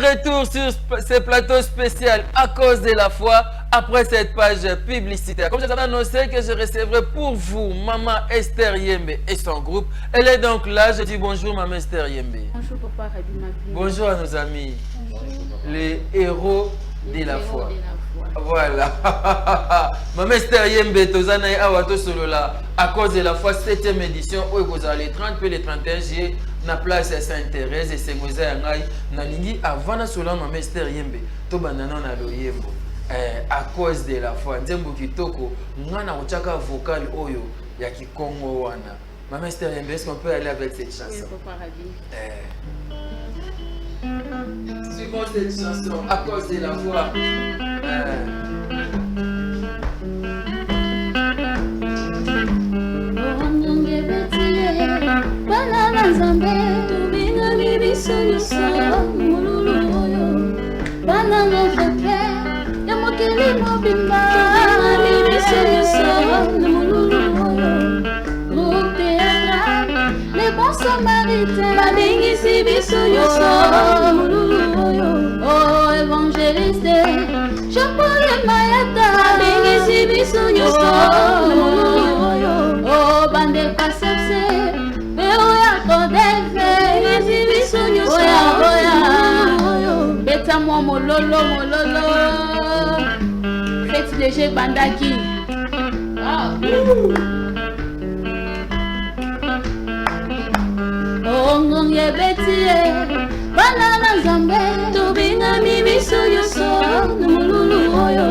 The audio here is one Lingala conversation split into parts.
retour sur ce plateau spécial à cause de la foi après cette page publicitaire. Comme je t'avais annoncé que je recevrai pour vous Maman Esther Yembe et son groupe. Elle est donc là. Je dis bonjour Maman Esther Yembe. Bonjour Papa Rabi Mabi. Bonjour à nos amis. Bonjour. Les héros de la foi. Voilà. Maman Esther Yembe, Tozana et Awato Solola, à cause de la foi, 7e édition, où vous allez les 30 et les 31 juillet, na place Sainte-Thérèse et Semoza Yangai, Nalingi, avant na Sola, Maman Esther Yembe, Tobanana na Loyembo. À cause de la foi, Nzembo Kitoko, Ngana Ochaka vocal Oyo, Yaki Kongo Wana. Maman Esther Yembe, est-ce qu'on peut aller avec cette chanson? Oui, Papa Rabi. Suivons cette chanson à cause de la foi. Les bons samaritains, babengisi biso nyonso, oh évangéliste, Jean-Paul Mayata, babengisi biso nyonso, oh bande pasese, beoya kodeve, babengisi biso nyonso, oya, beta moi mololo, fête de G Bandaki. Ongong ye betie, banana zambe, tobinga mi biso yoso, numululu oyo,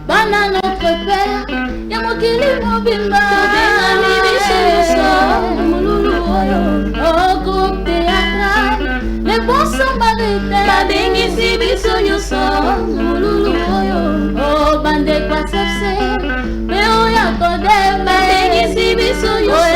banana notre père, yamokili mobimba, tobinga mi biso yoso, numululu oyo, oh groupe théâtral, les bons samaritains, babengisi biso yoso, numululu oyo, oh bande kwa sepse, beoya kode, babengisi biso yoso,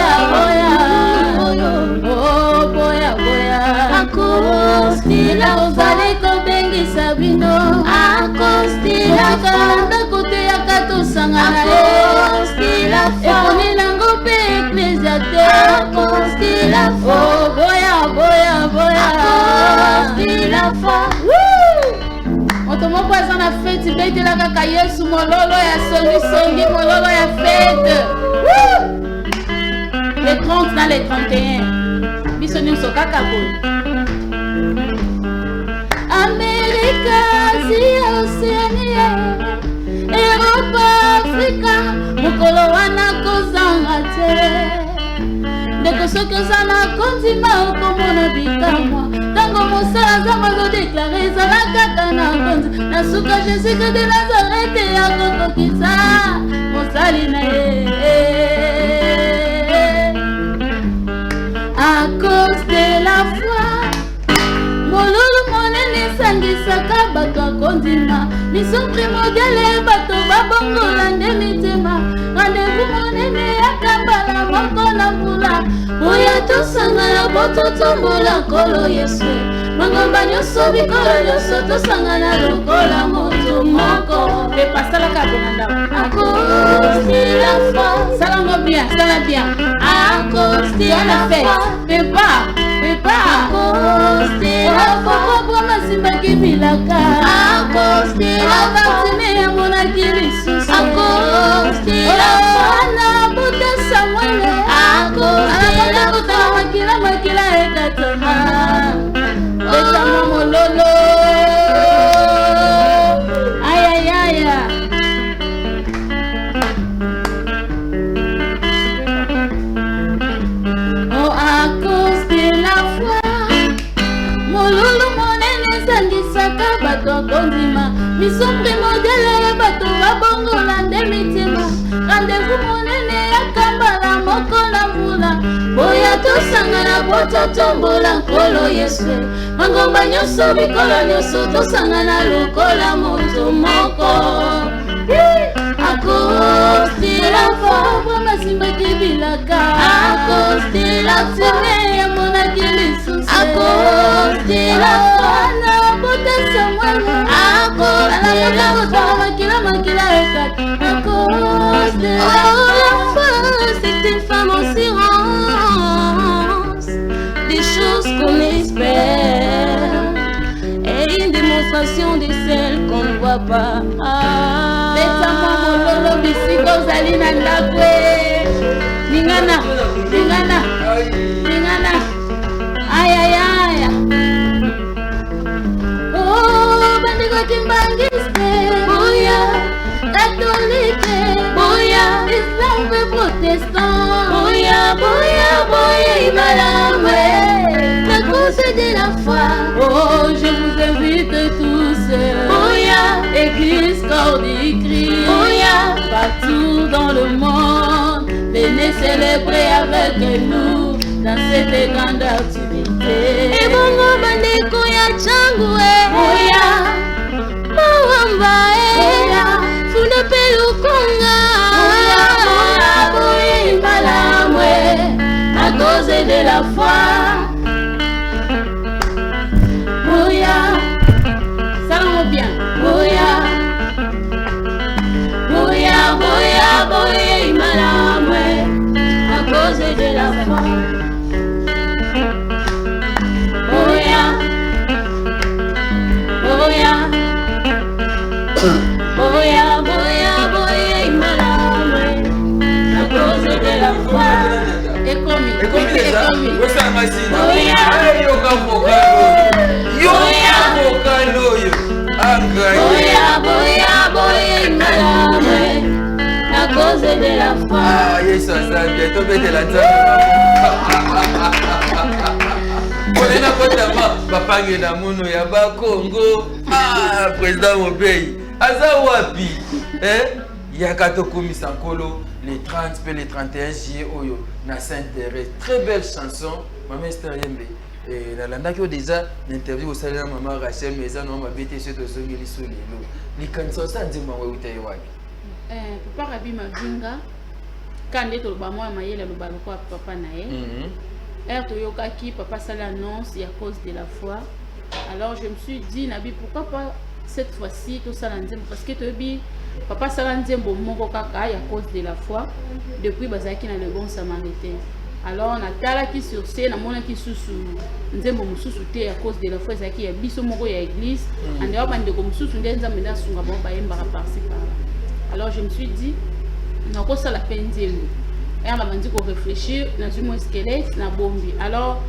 Akostila ozali kobengisa bino, akostila kalanda kote ya katosangana, akostila ekoni nango pe eklesia te, akostila fo, boya, akostila fo. Moto moko aza na fete betela kaka Yesu mololo ya songi mololo ya fete. Les 30 dans les 31. Biso nyonso kaka boye. Amerika, Asia, Oceania, Europe, Afrika, mokolo wana kozanga te. Ndeko soki oza na kondima okomona bikamwa, ntango mosala nzambe azodeklare ezala kaka na konzi, na suka Jésus de Nazarete akokokisa mosali na ye. À cause de la foi, molulu monene sangisaka bato akondima, mission primordiale bato babongola nde mitema, rendez-vous monene yakambala moko na mbula, oya tosangana po totombola nkolo Yesu, mangomba nyonso bikolo nyonso tosangana lokola moto moko. Pepasalaka bonanda. À cause de la foi, Salango bien, sala bien. à cause de la foi, Pepa. à cause de la foi, Masimbaki bilaka. à cause de la foi, Batime monaki lisusu. à cause de la foi, Na buta Samuel. à cause de la foi, Makila ekatoma. Beta mololo. Aïe. oh à cause de la foi, Molulu monene sangisaka bato akondima, mission primordiale bato babongola nde mitima, rendez-vous monene yakambala moko na mbula, boya tosangana po totombola nkolo Yesu, mangomba nyonso bikolo nyonso tosangana lokola moto moko. À cause de la foi, masimbaki bilaka, à cause de la foi, ya monaki lisusu, à cause de la foi, na buta Samuel, à cause de la foi, makila ekata, à cause de la foi, c'est une femme en silence, des choses qu'on espère, et attention de celles qu'on ne voit pas. Beta mololo bisiko zali na ndakwe. Ningana. Aïe aïe aïe. Oh, bandiko timbangiste. Bouya, catholique. Bouya, islam et protestant. Bouya, imalamwe. La cause de la foi. Oh, je vous invite tous. Bouya, église corps du Christ. Bouya, partout dans le monde. Venez célébrer avec nous dans cette grande activité. Et bongo bandeko ya changwe. Bouya, Mawamba Bouya, Funa pelukonga. Bouya, imalamwe. À cause de la foi. Bouya, Salamo bien. Bouya, imalamwe. À cause de la foi. Bouya, imalamwe. À cause de la foi. Ekomi déjà. Osa masina. Bouya. Yoka mokalo yo. Angai. Bouya, imalamwe. À cause de la foi. Ah, Yesu asante. Tobete la nzambe. Onena kotama bapange na muno ya Bakongo. Ah, président Mobei. Aza wapi? Yaka tokomisa nkolo les 30 et les 31 juillet oyo na Sainte-Thérèse. Très belle chanson. Maman Esther Yembe. Et la landa qui déjà l'interview au salon maman Rachel mais ça non ma bête sur to songeli sur lelo. Ni kanso sa ndima wa utai wapi? Papa Rabi Mavinga kande to ba moi mayele lo baloko papa na ye. Toyokaki papa sala annonce à cause de la foi. Alors je me suis dit Nabi pourquoi pas cette fois-ci tout ça parce que tobi papa sala nzembo moko kaka à cause de la foi depuis bazaki na le bon samaritain. Alors on a talaki sur scène na mona ki susu nzembo mususu te à cause de la foi zaki ya biso moko ya église ande wa bande ko mususu ndenza menda sunga bon ba yemba par-ci par-là. Alors je me suis dit nako sala penzengo. Et on a dit qu'on réfléchit dans une squelette na bombi. Alors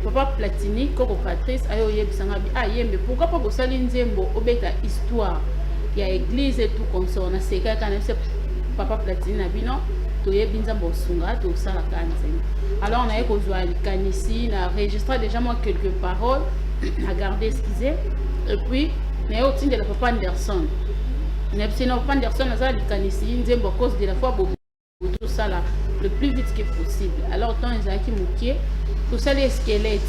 papa Platini Coco Patrice ayo yebisanga ah yembe pourquoi pas ko sali nzembo obeta histoire ya église et tout comme ça on a seka kana papa Platini na bino to yebinza bosunga to sala kanzembo. Alors on a ekozwa likanisi na enregistré déjà moi quelques paroles à garder esquissé et puis na yo tinde la papa Anderson. Nepsino papa Anderson na likanisi nzembo cause de la foi tout ça là le plus vite que possible. Alors tant ils ont qui moukier tout ça les squelettes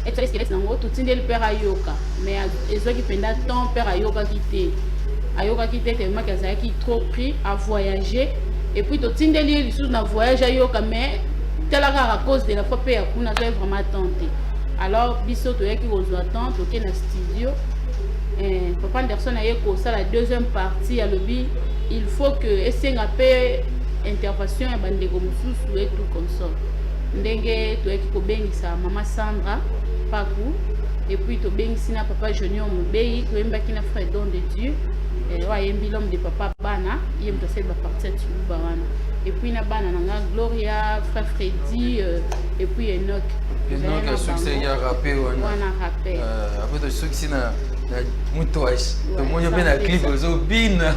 et les squelettes nango tout tinde le père ayoka mais ils ont qui pendant temps père ayoka quitté tellement qu'ils ont qui trop pris à voyager et puis tout tinde les sous na voyage ayoka mais telle à cause de la foi père kuna doit vraiment tenter. Alors biso to yaki ozo attendre to na studio papa Anderson a yeko ça la deuxième partie à lobby il faut que esenga pe intervention ya bandeko mususu et tout comme ça ndenge toyaki kobengisa mama Sandra Paku et puis tobengisi na papa Junior Mubei toyembaki na frère Don de Dieu wayembi l'homme de papa Bana yem to sel ba partir tu bawana et puis na bana nanga Gloria frère Freddy et puis Enoch a succès ya rappé wana rappé après to succès na mutouage to mo yobé na clip ozo bina.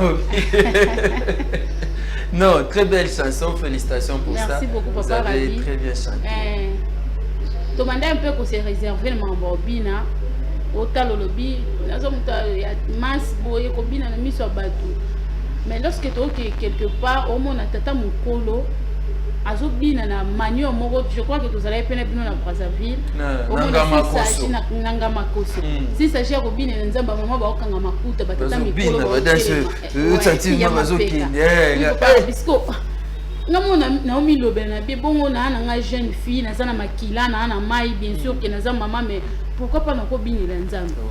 Non, très belle chanson, félicitations pour ça. Merci beaucoup, vous papa avez Rabi. très bien chanté. Demandez un peu qu'on s'est réservé le mambobina. Au talolobi, la zone ya masse boye kobina na miso batu. Mais lorsque tu es quelque part, au moins tata mukolo, azobina na manio moko, je crois que vous allez peine bino na Brazzaville. Nanga makoso. Si ça gère obina nzamba mama ba okanga makuta batata mikolo. Namona Naomi Lobena bi bongo na nga jeune fille na zana makila na mai bien sûr que na za maman mais pourquoi pas nako bini la nzamba.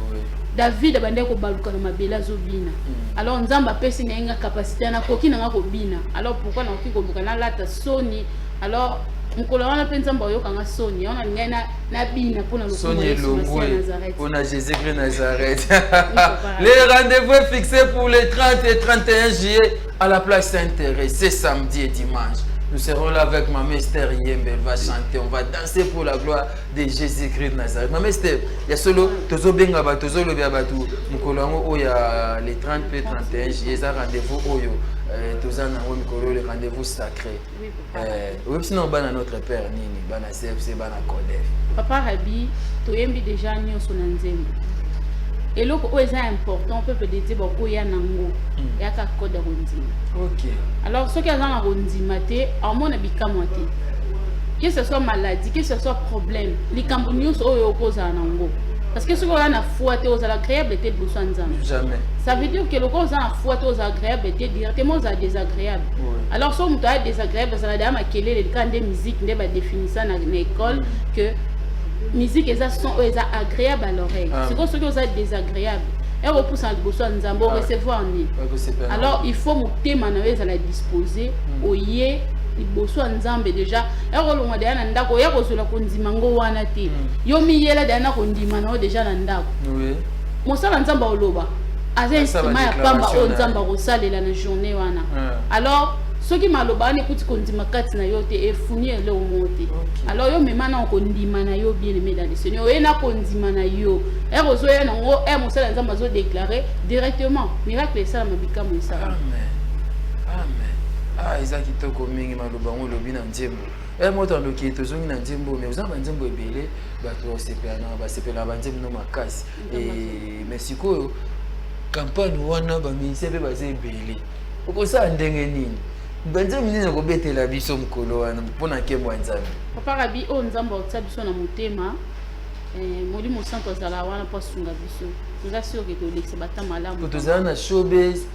David abande ko baluka na mabela zobina. Alors nzamba pesi nga capacité na koki na ko bina. Alors pourquoi na koki ko buka na lata soni. Alors mokolo wana mpe nzambe oyokanga soni ona lingai na bina mpona Sonia Longwe pour Jésus-Christ Nazareth. Les rendez-vous est fixé pour les 30 et 31 juillet à la place Saint-Thérèse. C'est samedi et dimanche. Nous serons là avec Maman Esther Yembe. Elle va chanter, on va danser pour la gloire de Jésus-Christ Nazareth. Maman Esther, il y a solo tozo benga ba tozo lobi abatu mukolongo oya les 30 et 31 juillet ça rendez-vous oyo tozana o mikolo le rendez-vous sacré. Oui, sinon bana notre père nini bana CFC bana Kodef. Papa Rabi, toyembi déjà nyonso na nzembo. Eloko oyo eza important peuple de dire boko ya nango yaka code rondima. OK. Alors ce qui est dans la rondima te amona bikamwa te. Que ce soit maladie, que ce soit problème, les cambonios oyo opposent à nango. Parce que ce qu'on a na foi te aux agréables te de nzambe. Jamais. Ça veut dire que le cause a foi te aux agréables te directement aux désagréables. Alors si on est désagréable ça va dire ma quelle est le cas de musique ne va définir ça dans l'école que musique est agréable à l'oreille. C'est comme ce qui est désagréable. Et on pousse en besoin de recevoir ni. Alors il faut monter manaver à la disposer au yé liboso nzambe déjà ero longa de na ndako ya kozula kondima ngo wana te yo miyela de na kondima na déjà na ndako oui mosala nzamba oloba aza instrument ya pamba o nzamba kosalela na journée wana alors soki maloba ani kuti kondima kati na yo te efuni ele o monte alors yo mema na kondima na yo bien aimé dans le Seigneur yo na kondima na yo ero zo ya ngo mosala nzamba zo déclarer directement miracle ça mabika mo ça amen amen. Ah, ils ont quitté comme mingi malobang lobi na nzembo. Moi tant que tozongi na nzembo mais uzamba nzembo ebele bato sepela banzembo no makasi. Et Mexico campagne wana ba ministère be baze ebele. Okosa ndenge nini? Banzembo nini ko betela biso mkolo wana mpona kembo nzambe. Papa Rabi o nzambo otsa biso na motema. Moli mo santo zala wana pa sunga biso. Nga sûr que to lexe batama malamu. Tozana na showbiz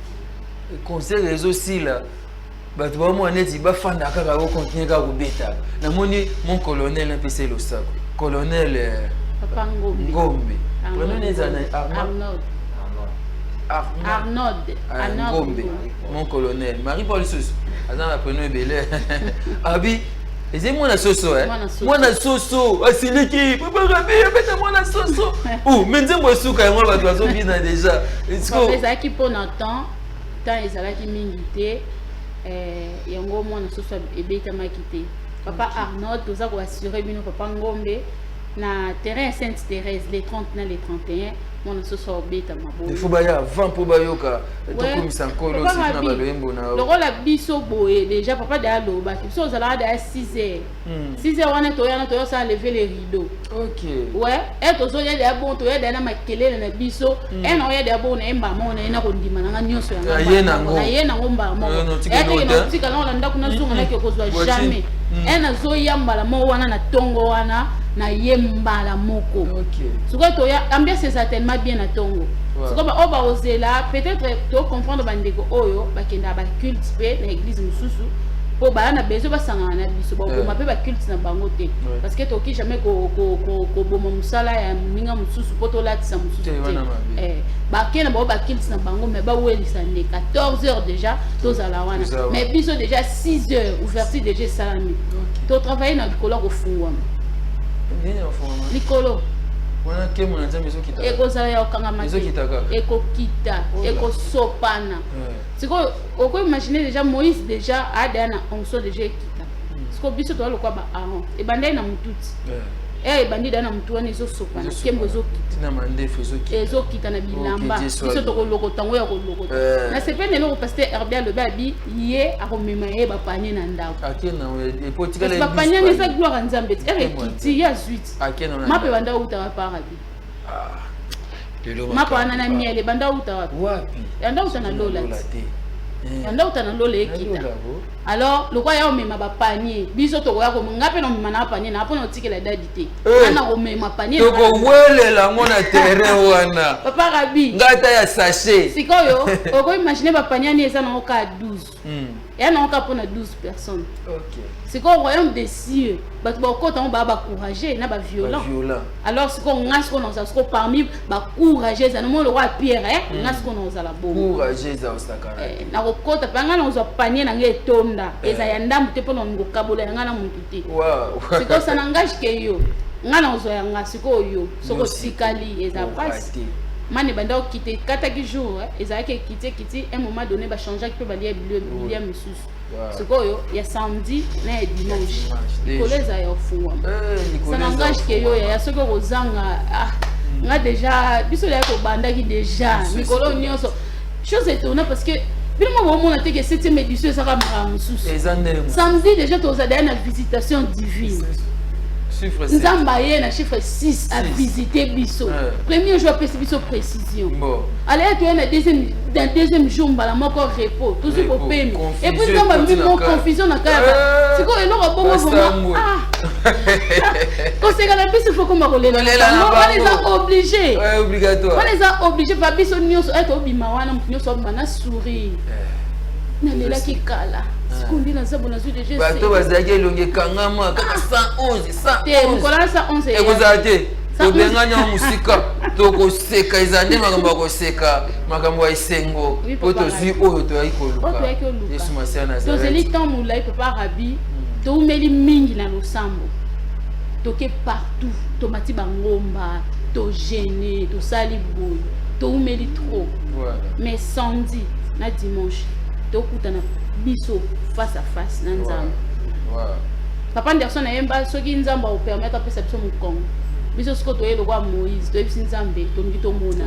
conseil réseau si là. Bah tu vois moi net il va faire d'accord avec continuer à rebeta na moni mon colonel un PC le sac colonel Papa Ngombe prenons les Arnaud Ngombe mon colonel Marie-Paul Sous azan la prenons belé abi et moi na soso moi na soso asiliki papa Rabi beta moi na soso ou menzembo suka moi ba dozo bina déjà c'est ça qui pour temps ezala ki mingité yango mwana soso ebeta makité papa Arnaud toza ko assurer bino papa Ngombe na terrain Sainte-Thérèse les 30 na les 31 mwana soso obeta mabo il faut baya avant pour bayoka to komisa nkolo si na baloyembo na le rôle biso boye déjà papa da loba biso zala da 6h 6h wana to ça lever les rideaux OK ouais et to zo ya bon to ya na makelele na biso et na ya bon na emba mona ina ko ndima na nyonso ya ye na ngomba mo et to tika na ndako na zunga na ke ko jamais et na zo yamba mo wana na tongo wana na yembala moko. OK. Ce que tu as ambiance c'est tellement bien à tongo. Ce que ba oba ozela peut-être tu comprendre bandeko oyo bakenda ba cultiver na église mususu po ba na bezo ba sangana na biso ba ko mape ba culte na bango te parce que toki jamais ko boma musala ya minga mususu po to latisa mususu te. Ba kena ba culte na bango mais ba welisa ne 14h déjà tozala wana mais biso déjà 6h ouverture déjà salami. To travailler na likolo ko fungwa. Likolo wana kemo na nzambe ezokita ekozala ya okanga mate ekokita ekosopana siko oko imaginer déjà Moïse déjà ada na onso déjà ekita siko biso to lokwa ba Aaron e bandai na mututi ebandi dana mutu wana ezosopana kembo ezokita na mandefu ezokita na bilamba biso to kolokota ngo ya kolokota na sepene lo pasteur Herbia le babi ye akomema ye bapanye na ndako akena epotika le bapanye ne sa gloire nzambe ekiti ya zuit akena mape banda uta wa parabi mape wana na miele banda uta wapi banda uta na lola yanda utana lole ekita alors le quoi ya omema ba panier biso to ya ko ngape no mema na panier na pona otikela dadi te ana ko mema panier to ko welela ngona terrain wana Papa Rabi ngata ya sachet sikoyo oko imaginer ba panier ni eza na oka 12 Et on a 12 personnes. Ok. C'est qu'au royaume des cieux, quand on va encourager, on va violent. Alors c'est qu'on a ce qu'on a parmi encourager, ça nous le roi Pierre, on a ce qu'on a la bombe. Encourager ça au sakara. Na kokota panga na zo panier na ngetonda. Eza ya ndambu te pona ngokabola nga na mututi. Wow. C'est que ça n'engage que yo. Nga na zo ya nga siko yo. Soko sikali eza passe. Mane banda quitter 4 jours, eza ke quitter un moment donné ba changer que ba lier bilier monsieur. C'est quoi yo, il y a samedi na dimanche. Nicolas a fuwa. Ça n'engage que yo ya soko rozanga nga déjà biso ya ko banda ki déjà Nicolas nyonso. Chose étonnante parce que bien moi on a été que 7e édition ça va samedi déjà tu as une visitation divine. Nzamba yé na chiffre 6 à visiter biso. Premier jour biso précision. Allez tu es dans deuxième jour mbala moko repos toujours pour payer. Et puis nzamba mi mo confusion na kaya. Siko eloko bongo vraiment. Quand c'est la biso faut comme roler. On les a obligés. Ouais, obligatoire. On les a obligés pa biso nyonso être obima wana nyonso bana sourire. Na lela ki kala. Sikundi na zabo na zui de Jésus. Bato bazaki elonge kangama kaka 111. Nicolas 111. Et vous avez to benganya musika to ko seka izande makambo ko seka makambo ya isengo poto zui oyo to ayikoluka. Yesu Masia na Nazareth. To zeli temps moulai papa rabi to umeli mingi na losambo. To ke partout to mati bangomba to gêner to sali boy to umeli trop. Mais samedi na dimanche to kutana biso face à face na nzambe. Papa Anderson na yemba soki nzamba o permettre à perception mon Congo. Biso soko to yelo kwa Moïse, to ebisi nzambe to ngi to mona.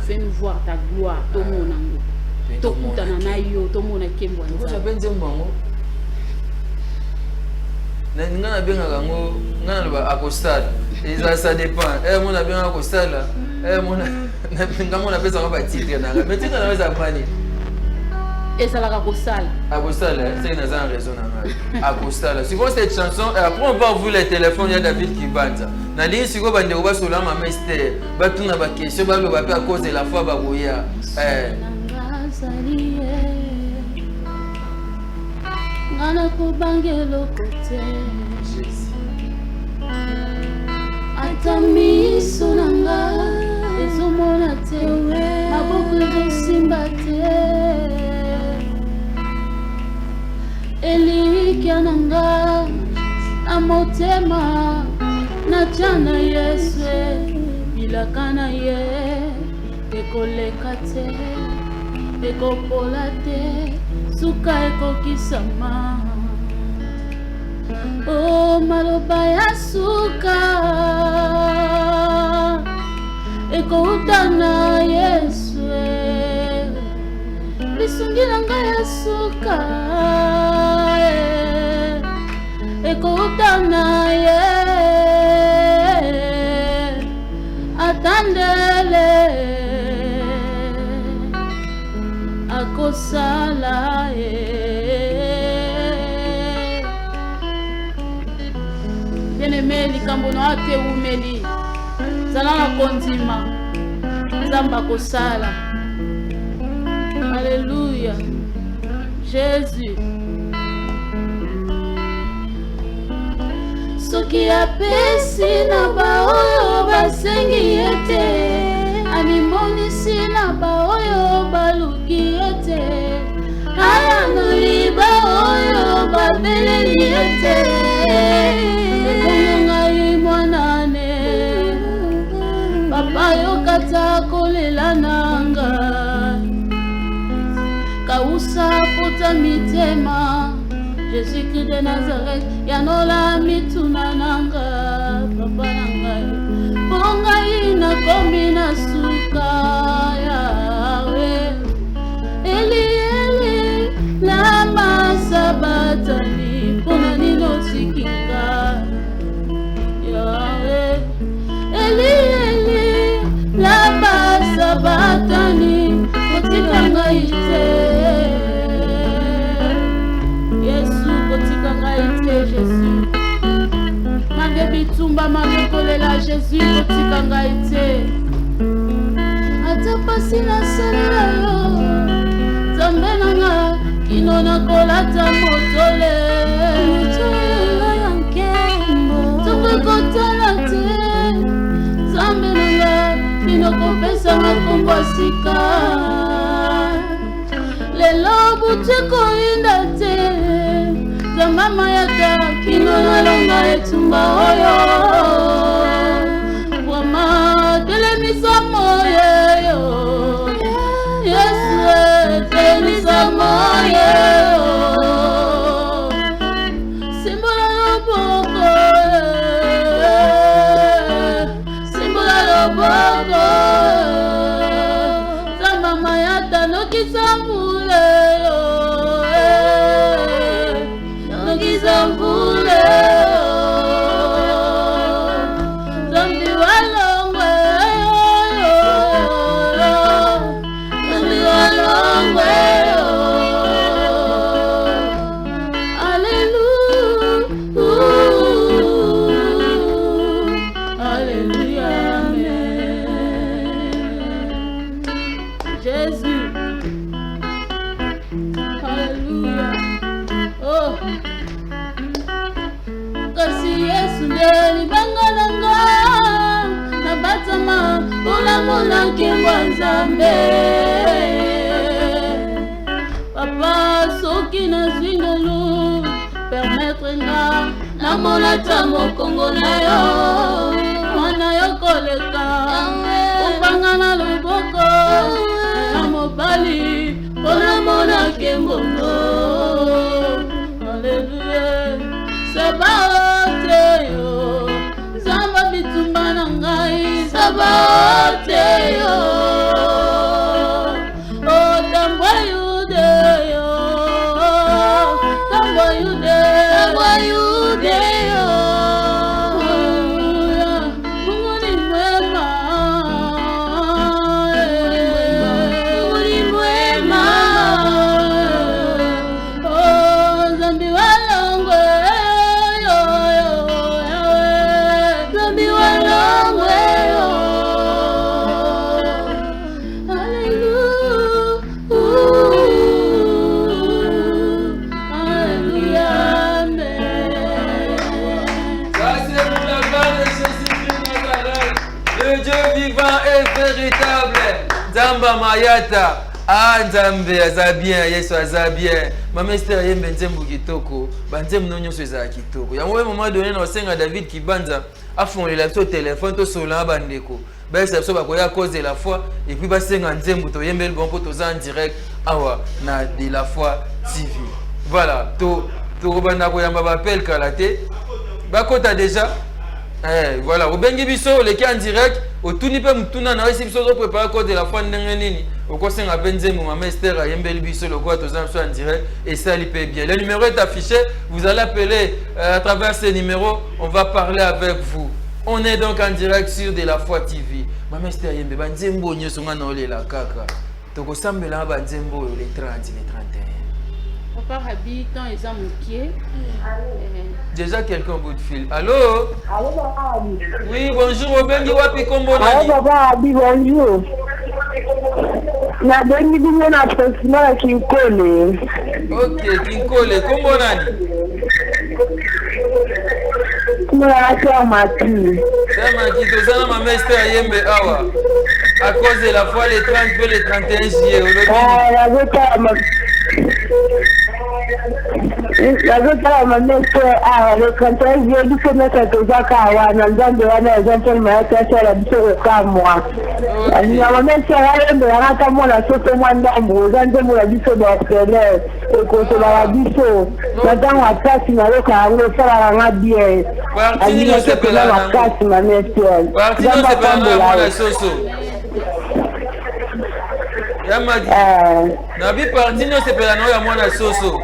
Fais-nous voir ta gloire, to mona ngo. To kutana na yo, to mona kembo nzambe. Ko jabe nzembo ngo. Na ngana benga ngo, ngana loba akostal. Ça dépend. Mona benga akostal. Mona na benga mona pesa ko ba titre na. Mais titre na za mani. Et ça la rakosala. Akosala, c'est une raison na Akosala. Suivant cette chanson, après on va ouvrir le téléphone, il y a David qui bande. Nadine siko bande ko ba sola ma mester. Ba tuna ba question ba lo ba à cause de la foi ba boya. Ngana ko bangelo kote. Atami sonanga ezomona te maboko ezosimba te. Elikia nanga na motema na jana Yesu bilaka na ye ekoleka te ekopola te suka ekokisama. Oh maloba ya suka ekouta na Yesu bisungi nanga ya suka ekouta na ye atandele akosala bien-aimé likambo na ate umeli zala na kondima nzambe akosala. Alléluia Jésus. Soki apesi na baoyo basengi ete animonisi na baoyo baluki ete ayanoli baoyo babeleli ete ekongai mwanane papa yokata kolela nanga kausa pota mitema Jésus-Christ de Nazareth yanola mituna nanga papa nanga bongai na komi na suka yawe Eli Eli lama sabatani pona nino sikinga yawe Eli Eli lama sabatani kotikanga ite Jésus mange bitumba mange kolela Jésus kotika ngai te ata pasi na salela yo nzambe nanga kino na nakolata motole tokokotana te Nzambe nanga kinokopesa makombo sika lelo butu koinda te Nzambe mayaka kinonalonga etumba oyo Wama telemisa moyo Yesu telemisa moyo Simbola loboko Simbola loboko Zamba mayata nokisambule Nokisambule Zambi walongwe Zambi walongwe Mola kimwa Nzambe Papa soki na zwingolu permettre nga na mona tamo kongo na yo mwana yo koleka upanga na luboko na mobali pona mona kembono Hallelujah Sabaote yo Zamba bitumba na ngai Sabaote yo Oh tambwa yude yo Tambwa yude yo Mungu ni mwema Mungu ni mwema Oh Zambi walongwe Zambi walongwe véritable Nzamba mayata Nzambe aza bien Yesu aza bien Mama Esther yembe nzembo kitoko banzembo nyonso eza kitoko yango we moment donné na osenga David Kibanza afonlela biso téléphone to sola bandeko basa biso bakoya à cause de la foi et puis basenga nzembo to yembeli bon po toza en direct awa na de la foi TV voilà to banda ko yamba bapel kalaté bakota déjà voilà obengi biso leki en direct otuni pe mutuna na wesi biso zo préparer code de la foi ndenge nini okosenga pe nzembo Mama Esther ayembeli biso lokwa toza biso en direct et ça lui paye bien. Le numéro est affiché, vous allez appeler à travers ce numéro, on va parler avec vous. On est donc en direct sur de la foi TV. Mama Esther yembe ba nzembo nyoso nga na olela kaka tokosambela ba nzembo les 30 les 31. Papa Rabi, quand ils ont moqué. Déjà quelqu'un au bout de fil. Allô? Allô, papa. Oui, bonjour, Obengi Wapi Kombo Nani. Allô, papa Rabi, bonjour. Na Bengi Binyo na Prosima Kinkole. Ok, Kinkole, Kombo Nani. Comment la soeur Mati? C'est Mati, Tozana Mama Esther Yembe Awa. À cause de la foi, les 30 et les 31 juillet. La gota Mama Esther Awa, le 31 juillet, du coup, notre Tozaka Awa, dans le temps de l'année, les enfants, ma tâche, la biseau de moi. La Mama Esther Yembe, la rata, moi, la sauce, moi, d'ambre, les enfants, la biseau d'orphelin, et qu'on se la biseau. Maintenant, on a cassé, ma loca, on va faire la bien. Partino se pela na mwana soso. Yamadi. Nabi Partino se pela na mwana soso.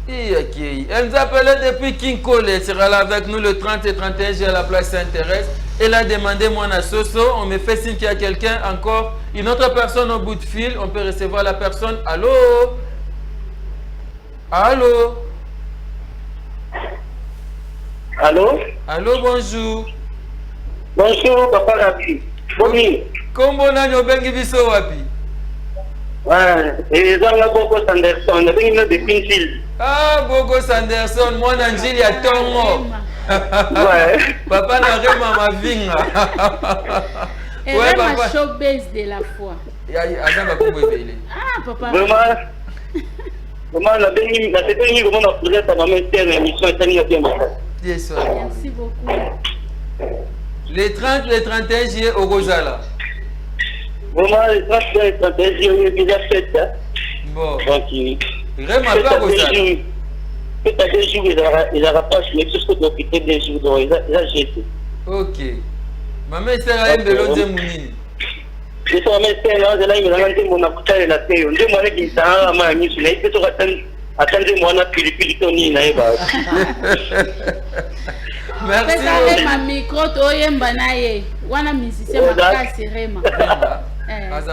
Elle nous appelait depuis Kinkole. Elle sera là avec nous le 30 et 31 juillet à la place Sainte-Thérèse. Elle a demandé mwana soso. On me fait signe qu'il y a quelqu'un encore. Une autre personne au bout de fil. On peut recevoir la personne. Allô? Allô? Allô? Allô, bonjour. Bonjour, papa Rabi. Boni. Kombo nani obengi biso wapi? Ouais, et ils ont la Bogo Sanderson, avec une de Pinfield. Ah, Bogo Sanderson, moi, Nanjili à Tongo. Ouais. Papa n'a rien ma vie. Et ouais, ma showbiz de la foi. Ah, papa. Vraiment, la dernière, comment on a posé ta maman, c'était une émission, merci beaucoup. Les 30, les 31 juillet au Gozala. Vraiment, les 30, les 31 juillet, il y a déjà fait. Bon. Donc, vraiment pas Gozala. Peut-être des jours, ils rapprochent, mais tout ce que tu as quitté des jours, donc ils ont jeté. Ok. Maman, c'est un belon de Mounini. Je suis un médecin, là, il m'a dit mon avocat est la théo. Je m'en ai dit ça, ma amie, je l'ai fait sur attendez-moi, on a pili Tony, merci. Ma micro, toyemba naye. Wana musicien makasi rema.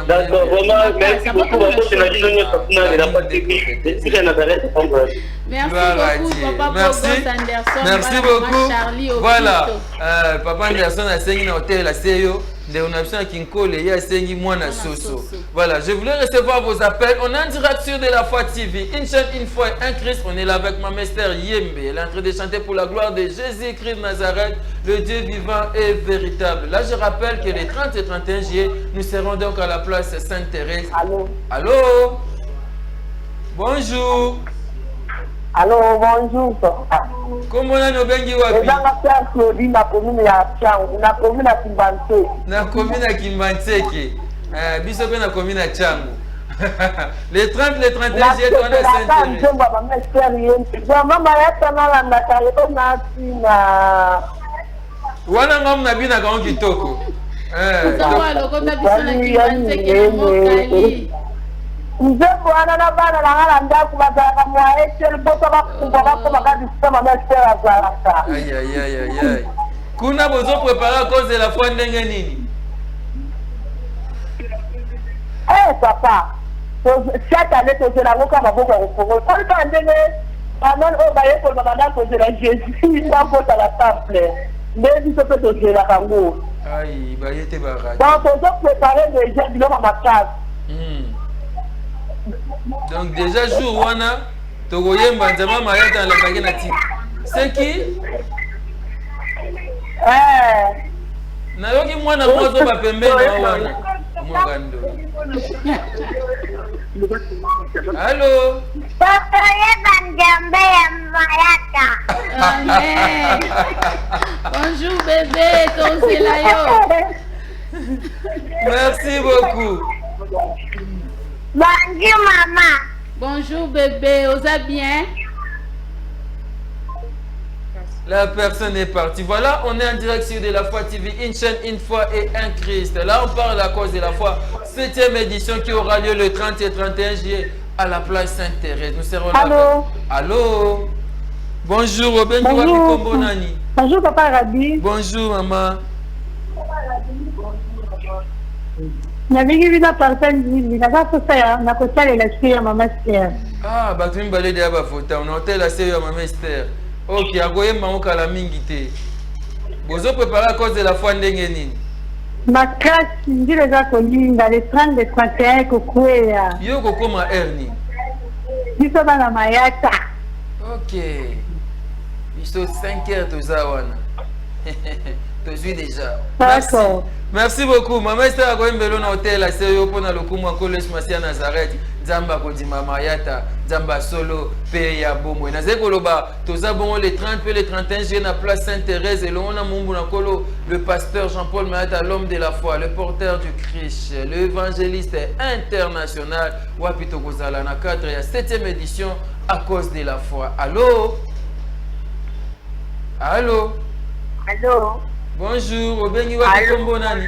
D'accord, vraiment, merci beaucoup. Merci beaucoup, papa. Merci beaucoup. Voilà, papa Anderson a signé dans l'hôtel à Seyo. On a besoin voilà, je voulais recevoir vos appels. On est en direct sur De La Foi TV. Une chaîne, une foi et un Christ. On est là avec ma Esther Yembe. Elle est en train de chanter pour la gloire de Jésus-Christ de Nazareth, le Dieu vivant et véritable. Là, je rappelle que les 30 et 31 juillet, nous serons donc à la place Sainte-Thérèse. Allô? Allô? Bonjour. Allô, bonjour. Comment on a nos bengi wapi? Na commune ya Changu, na commune ya Kimbanse. Na commune ya Kimbanseke. Biso pe na commune ya Changu. Les 30, les 31 juillet, on a Sainte-Thérèse. Mama yata na la kaleko na tina. Wana ngam na bina ka kitoko. Sawa loko na biso na Kimbanseke na mokali. Nzembo wana na bana na ngala ndaku bazaka mwa etel boto bakumba bakoma kadi sema na sera zalaka. Aïe aïe aïe aïe aïe. Kuna bozo préparer à cause de la foi ndenge nini? Papa. Chaque année que je la vois comme beaucoup au Congo. Quand on ndenge anon o baye ko babanda ko de la Jésus na kota la temple. Mais il se peut de la Congo. Aïe, baye te baraka. Donc on doit préparer déjà bilo ma case. Donc déjà jour wana tokoyemba nzama mayata la bagena ti. C'est qui? Na yoki mwana mwazo ba pembeni wana. Mwangando. Allô? Papa yeba njambe ya mayata. Amen. Bonjour bébé, ton yo. Merci beaucoup. Bonjour maman. Bonjour bébé, osa bien? La personne est partie. Voilà, on est en direct sur De La Foi TV, une chaîne, une foi et un Christ. Là, on parle à cause de la foi. 7e édition qui aura lieu le 30 et 31 juillet à la place Sainte-Thérèse. Nous serons là. Allô? Allô? Bonjour, bonjour. Bonjour papa Rabi. Bonjour maman. Navingi vina parfum hivi na sasa na kotale la sio ya mama Esther. Ah, batumi balede ya bafota, on hotel la sio ya mama Esther. OK, agoye mamuka la mingi te. Bozo préparer à cause de la foi ndenge nini? Makasi ndile za kolinga le 30 de 31 kokwea. Yo kokoma erni. Biso bana mayata. OK. Biso 5 heures tozawana. Je suis déjà. Merci. Merci beaucoup. Maman Esther a quand même hôtel à Seyo pour le coup moi collège Masia Nazareth. Zamba Kodima Mayata, Zamba Solo, Peya Bomo. Na Zekoloba, toza bon les 30 et les 31 juillet na place Sainte-Thérèse et l'on a Mumbu na Kolo, le pasteur Jean-Paul Mayata, l'homme de la foi, le porteur du Christ, l'évangéliste international. Wapito Kozala na 4 et 7e édition à cause de la foi. Allô? Allô? Allô? Bonjour, Obengi wapi kombo nani?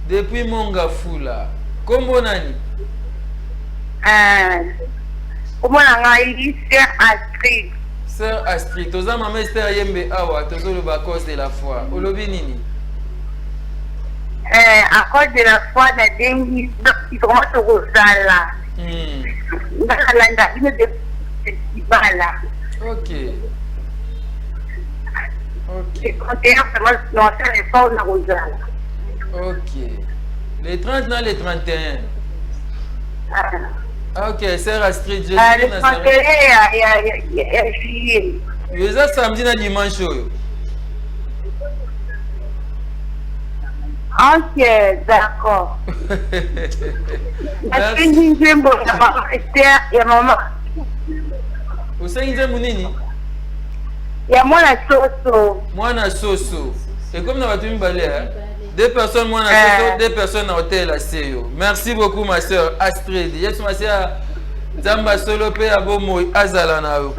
Depuis Mongafula. Kombo nani? Comment on a eu Sœur Astrid? Sœur Astrid, toza maman Esther Yembe awa, tozo le cause de la foi. Olobi nini? À cause de la foi, la dengue, il commence au Rosala. OK. OK. Ok. Les 30 dans les 31. Ok, Sœur Astrid, je suis Les 31, il y a juillet. ça samedi na dimanche. Ok, d'accord. Est-ce que nous avons il y a maman. Vous savez, Mounini? Il y a moi la soso. Moi na soso. Et comme nous avons tout balé, deux personnes moi na soso, deux personnes à hôtel à Seyo. Merci beaucoup ma sœur Astrid. Yes ma sœur Zamba solo pe abomo azala na yo.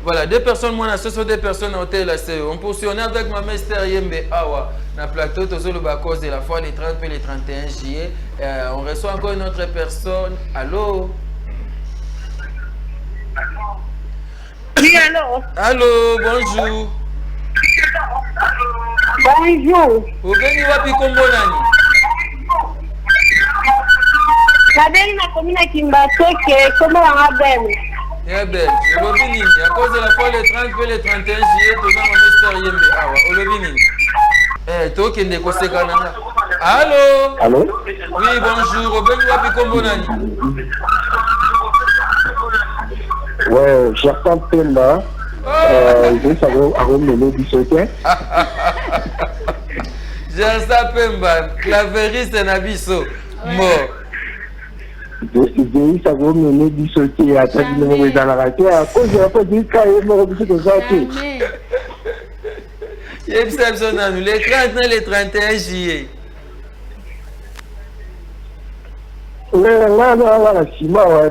Voilà, deux personnes moi na soso, deux personnes à hôtel à Seyo. On poursuit avec ma Mester Yembe Awa na plateau tout le bas cause de la foi les 30 et les 31 juillet. On reçoit encore une autre personne. Allô? Oui, allô? Allô, bonjour. Bonjour. Vous venez wapi kombo nani? La belle na commune à Kimbateke, comment on appelle? Eh bien, Olobini, à cause de la foi les 30 et les 31 juillet, tout ça, mon Mester Yembe Awa. Olobini. Eh, toi qui ne connais pas nana. Allô? Allô? Oui, bonjour. Vous venez wapi kombo nani? Ouais, j'attends Pemba. Je vais savoir à remener du soutien. Gersa Pemba, clavériste Nabiso, mort. Je vais savoir remener du soutien à ta numéro dans la radio. À cause de la politique, il m'a remis de ça. Les 30 et les 31 juillet.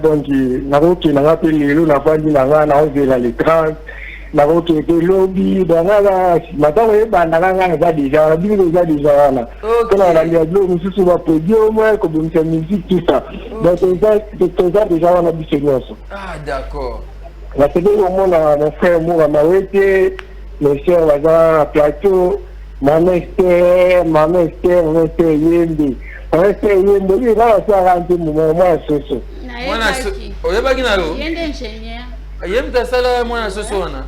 Donc, naroki nanga pe lelo na vandi nanga na ovela les 30 naroki pe lobby nanga matango ebanda nanga za déjà bino za déjà na kana na ya lo mususu ba podium ko bonisa musique tout ça donc ça déjà on a dit nyonso. Ah d'accord. La télé au monde mon frère moi mawete le cher baza plateau maman Esther Yembe. Esther Yembe il va faire un peu moi soso. Oyebaki na yo? Yende ingénieur. Yemta sala mwana soso wana.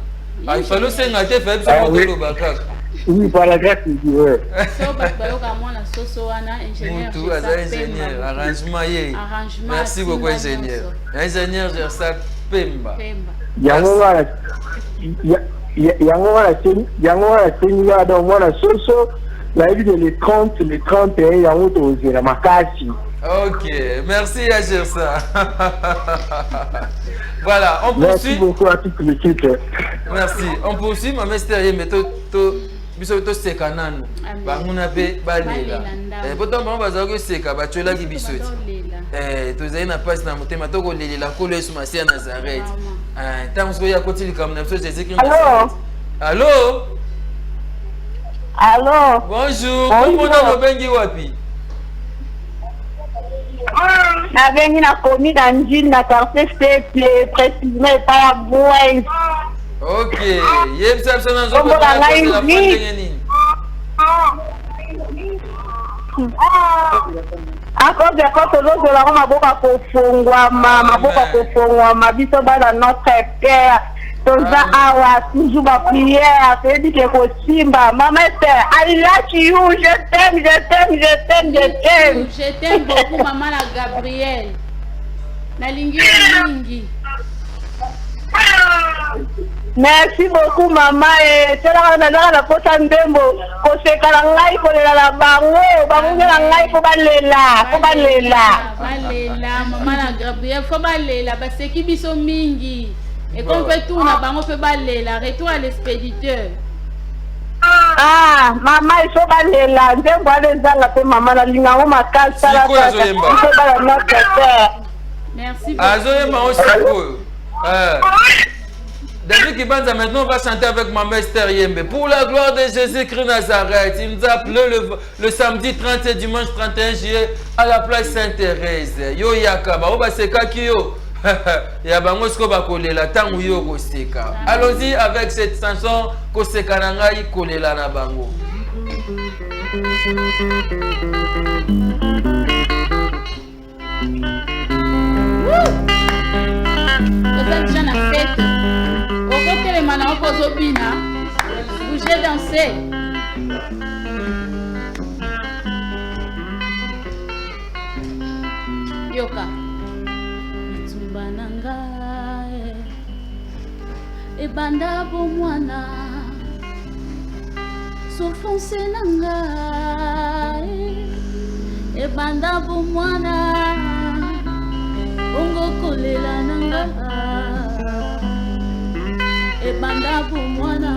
Il fallait senga te faire ça pour le bakaka. Oui, par la grâce de Dieu. So bayoka mwana soso wana ingénieur. Tout ingénieur, arrangement yé. Merci beaucoup ingénieur. Ingénieur Gersa Pemba. Yango wana tenga dans mwana soso la vie de les 30 et yango tozela makasi. Ok, merci à Gersa. Voilà, on poursuit. Merci beaucoup à toute l'équipe. Merci. On poursuit, ma Mester Yembe biso to seka nanu. Banguna pe balela. Pourtant ba bazako seka ba tchola ki biso. Tozali na passe na motema to ko lelela ko le suma sia Nazareth. Tant so ya kotili comme na so Jésus Christ. Allô? Allô? Bonjour. Comment on bengi wapi? Nabengi na komi na njini na quartier Steple, précisément par Bois. Ok. Yem sapso na zo ko la nini? Encore de quand on a maboka kofongwa biso bana notre père. Toza awa toujours ma prière, c'est dit que kosimba. Maman Esther, I love you, je t'aime. Je t'aime beaucoup maman la Gabrielle. Nalingi mingi. Merci beaucoup maman et c'est là la posa ndembo ko sekala ngai ko lela la bango na ngai ko balela maman la Gabrielle faut balela baseki biso mingi. Et qu'on peut tout, on a fait la retour à l'expéditeur. Ah, maman, il faut aller là. Je vois les gens, maman, la ligne en haut, ma case, ça la merci beaucoup. David Kibanza, maintenant, on va chanter avec ma Mester Yembe. Pour la gloire de Jésus-Christ Nazareth, il nous a appelé le samedi 30 et dimanche 31 juillet à la place Sainte-Thérèse. Yo Yakaba, on va se kakio. Allons-y avec cette chanson Koseka Nangai Kolela na bango. Déjà la fête. Au côté les manas opposent au bina. Bougez, dansez. yoka bitumba nanga ebanda bomwana souffrance nanga ebanda bomwana bongo kolela nanga ebanda bomwana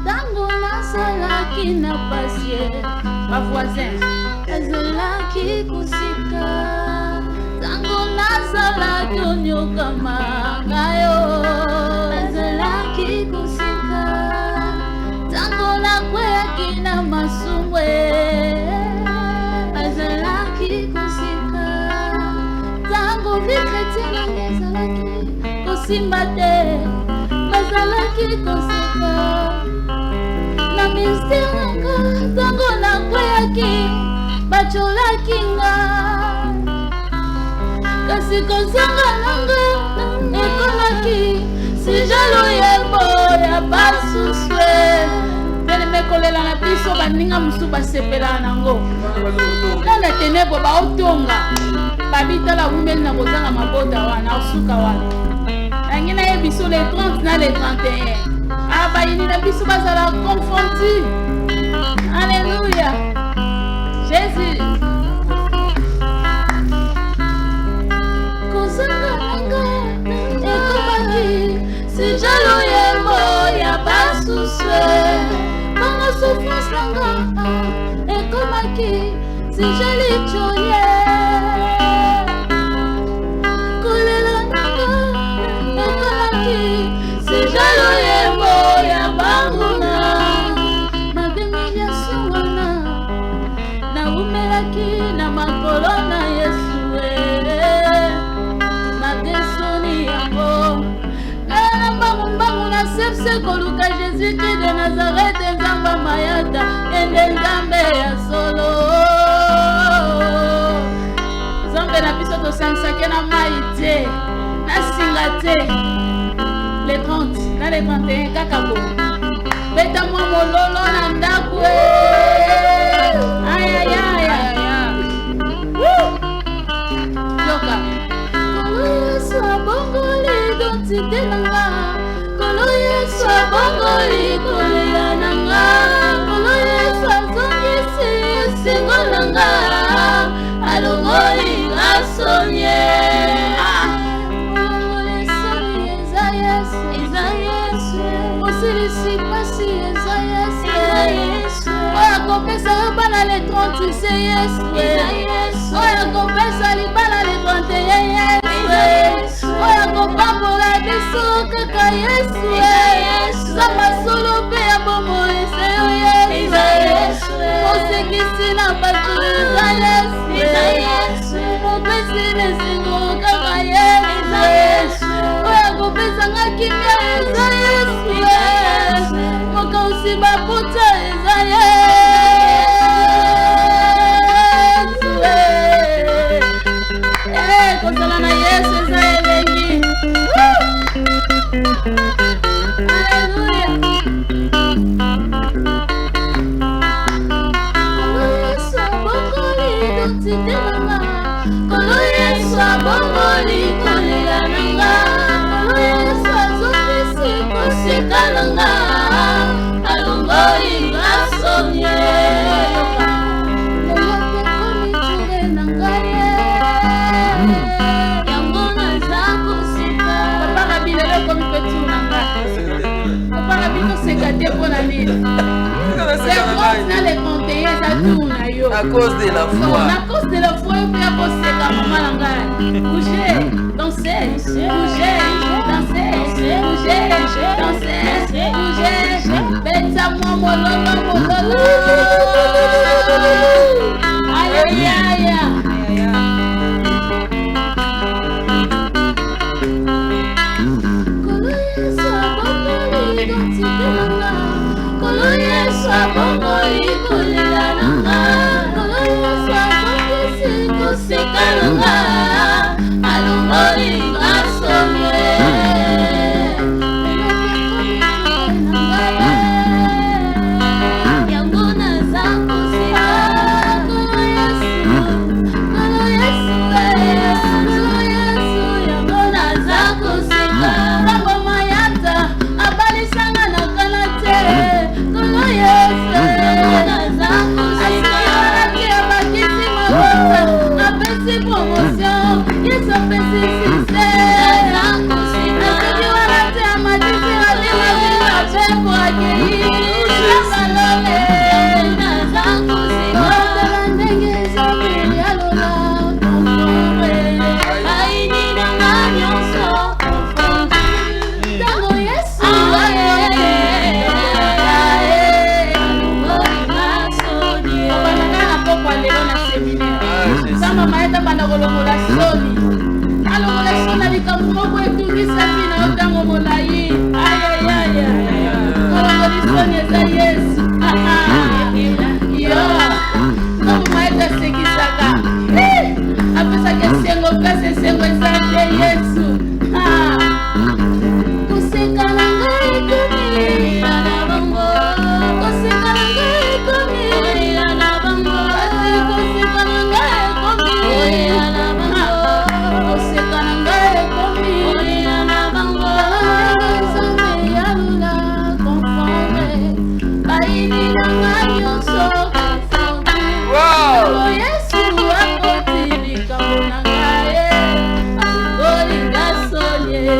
tango nasalaki na pasie ma voisin azalaki kosika tango nasalaki onyokama ngayo azalaki kosika tango nakweyaki na masumbwe azalaki kosika tango vikretina ezalaki kosimba te bazalaki kosika na mistere nanga tango nakweyaki bacholaki nga kasi kozanga nanga ekomaki si jalo yebo ya basuswe tele mekolela na biso baninga mosusu basepela nango mona tenebro baotonga babitala wumeli na kozanga mabota wana osuka wana nangi na ye biso le 30 na le 31 abayini na biso bazala confronti. Alléluia Jésus kozanga nanga ekomaki si jalo yebo ya basuswe bongo souffrance nanga ekomaki si jali choye kolela nanga ekomaki si jalo yebo ya banguna mademiliation wana naumelaki na makolo na Yesu nagesoni yango na mbangumbangu na sepse koluka Jésus-Christ de Nazareth nzamba mayata ende nzambe ya solo nzambe na biso tosangisaki na mai te na singa te le 30 na le 31 kaka bo beta mwa mololo na ndako ayayaya yoka kolo Yesu abongoli identité nanga kolo Yesu abongoli kolela nanga kolo Yesu azongisi esengo nanga alongoli ngasonye osilisi pasi eza Yesu oyo akopesa yo bana le 30 se Yesu oyo akopesa libala le 31 Yesu oyo akopambola biso kaka Yesu zamba solo mpe ya bomoi se yo Yesu mosekisi na bato eza Yesu mopesi lesingo kaka Yesu oyo akopesanga kimia eza Yesu mokausi baputa eza Yesu kozala na Yesu eza elengi. Alleluia kolo Yesu abongoli identité nanga kolo Yesu abongoli kolela nanga kolo Yesu azongisi kosika nanga alongoli ngasonye oyope komiture nanga yango naza kosika papa rabi lelo komi petu nanga papa rabi toseka te mpona nini na le 31 eza tour na yo à cause de la foi. À cause de la foi, il faut bosser comme maman langa. Bouger, danser, bouger, danser, bouger, danser, bouger. Bêta moi mololo mololo. Aïe aïe aïe. Kolo Yesu abongoli identité nanga. Kolo Yesu abongoli kolela nanga. Kolo Yesu abongisi kosika nanga. Alongoli ngasomye. Yango naza kosika. Kolo Yesu Obebisa bina otango molai. Aïe aïe aïe. Kolongolisoni eza Yesu. Yo. Comme maître sekisaka. Apesaka esengo place esengo eza te Yesu. Koseka na ngai ekomi na bango. Koseka na ngai ekomi na bango. Koseka na ngai ekomi na bango. Koseka na ngai ekomi na bango. Nzambe yalula conforme. Baini na ngai nyonso conforme. Yesu akoti likambo na ngai. Akolinga solie.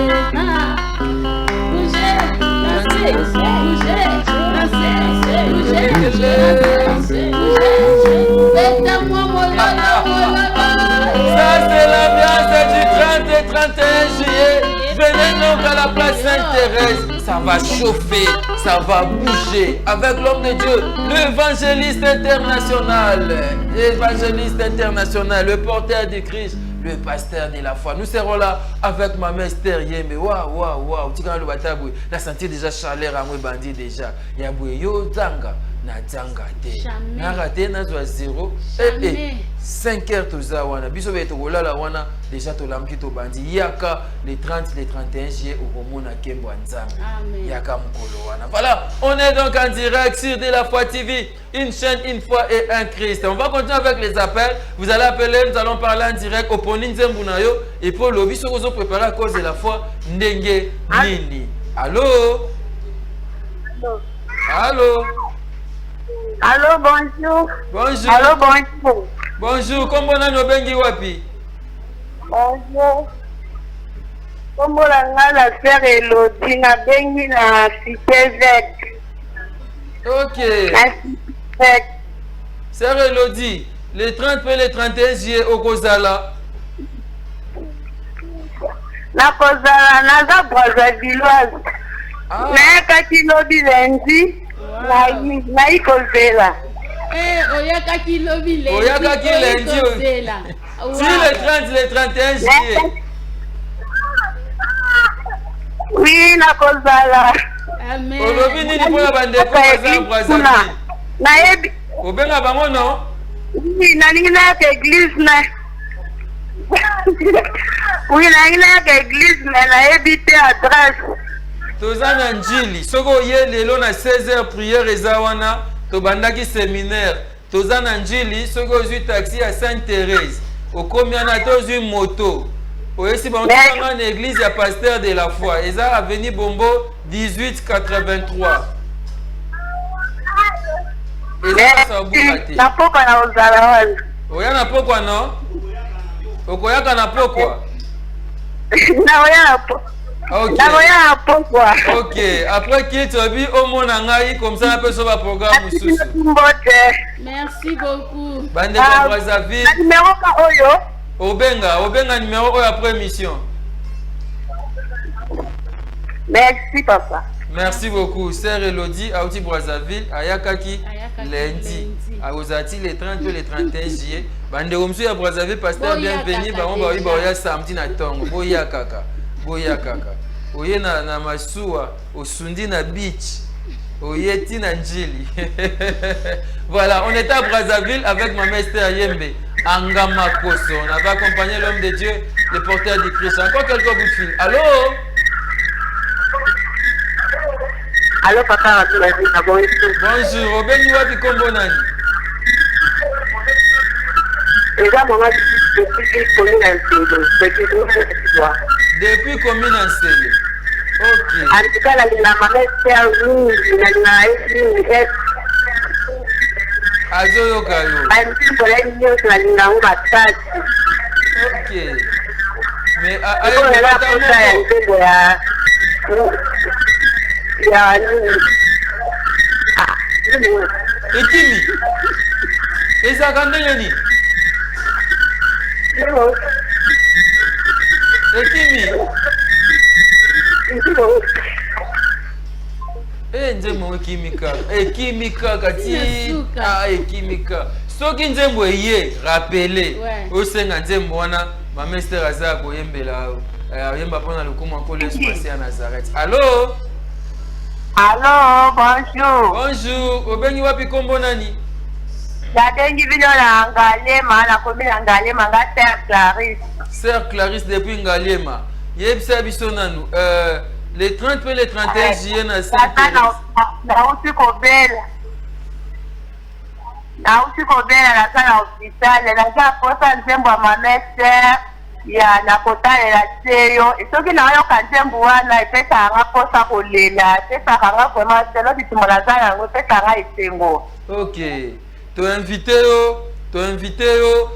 Ça c'est l'ambiance du 30 et 31 juillet. Venez donc à la place Sainte-Thérèse. Ça va chauffer, ça va bouger. Avec l'homme de Dieu, l'évangéliste international. L'évangéliste international, le porteur du Christ, le pasteur de la foi. Nous serons là avec ma mère Esther Yembe. Waouh. Tu connais le batabou. La senti déjà chaleur à moi bandit déjà. Yaboué yo zanga. Na zanga te. Na raté na zwa 0. 5 heures toza wana. Biso beto kolala wana déjà to lamki to bandi. Yaka les 30 les 31 juillet au Romona Kembo Nzambe. Yaka mkolo wana. Voilà, on est donc en direct sur De La Foi TV. Une chaîne, une foi et un Christ. On va continuer avec les appels. Vous allez appeler, nous allons parler en direct au Poni Nzembunayo. Et pour le biso vous préparer à cause de la foi Ndenge Nini. Allô? Allô? Allô, bonjour. Bonjour. Allô, bonjour. Bonjour, comment on a nos bengi wapi? Bonjour. Comment la sœur Elodie na bengi na cité verte. Ok. Na cité verte. Sœur Elodie, les 30 et les 31 juillet au Kozala. Na Kozala, naza Brazzavilloise. Na kati lobi lundi. Na ikozela. Oyaka ki lobi lundi. Oyaka ki lundi. Si les 30 les 31 juillet. Oui, na Kozala. Amen. Olobi nini pona bandeko baza Brazzaville. Na yebi. Obenga bango non? Oui, na ningi na église na. Oui, na ningi na église na yebi te adresse. Toza na njili. Soko ye lelo na 16h prière eza wana. Tobandaki séminaire. Toza na njili. Soko ozwi taxi à Sainte-Thérèse. Okomi ana tozwi moto. Oyesi bango tanga na église ya pasteur de la foi. Eza avenue Bombo 1883. Eza sabukate. Na pokwa na ozala wana. Oya na pokwa no? Okoyaka na pokwa? Na oya na pokwa. Ok. Ok. Après qui tu as vu au monde en Haïti comme ça un peu sur le programme. Merci beaucoup. Bande de Brazzaville. Numéro Oyo. Obenga numéro Oyo après émission. Merci papa. Merci beaucoup. Sœur Elodie, Aouti Brazzaville, Ayakaki, lundi. Aozati les 30 et les 31 juillet. Bande de à Brazzaville, pasteur bienvenue. Bah samedi na tongo. Boya kaka. Oye na masuwa osundi na beach oyeti na njili. Voilà, on était à Brazzaville avec ma mère Esther Yembe Angama Koso. On avait accompagné l'homme de Dieu, le porteur du Christ. Encore quelques bouts de fil. Allô? Allô papa, bonjour. Obeni wapi kombo nani? Eza maman depuis commune en depuis commune en Sele. Ok. En tout cas, la maman est Azoyoka yo. Ok. Mais Ekimi. Ezaka ndenge nini? Ekimi. Nzembo ekimika. Ekimika kati. Ekimika. Soki nzembo eye rappelé. Osenga nzembo wana ma mester aza koyembela yemba pona lokuma ko Yesu Masia Nazareth. Allô? Allô, bonjour. Bonjour, obengi wapi kombo nani? Yatengi vino na Ngalema, na komi na Ngalema, nga Sœur Clarisse. Sœur Clarisse depuis Ngalema. Yebisa biso nanu. Les 30 et les 31 juillet na Saint-Thérèse. Nauti kobela. Nauti kobela na sana hospitali. Na posa nzembo ma mère ya na kotalela seyo. Soki na yo kanzembo wana epesa nga posa kolela. Epesa nga vraiment selo bitimola sana ngo epesa nga esengo. OK. To invité yo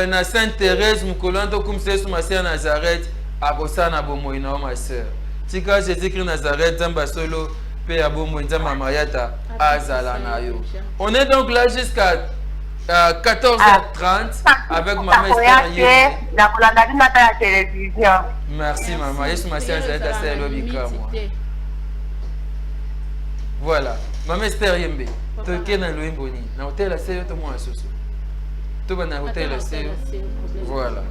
na Sainte-Thérèse mukolando comme Yesu Masia Nazareth akosana bomo ina ma sœur. Tika Jésus-Christ Nazareth Zamba solo pe abomo nzamba mayata azala na yo. On est donc là jusqu'à 14h30 avec maman Esther. La kolanda dina ta télévision. Merci maman. Yesu Masia Nazareth a lobika moi. Voilà. Maman Esther Yembe. Toke na loimbo ni. Na hotel la seyo to moi soso. To ba na hotel la seyo. Voilà.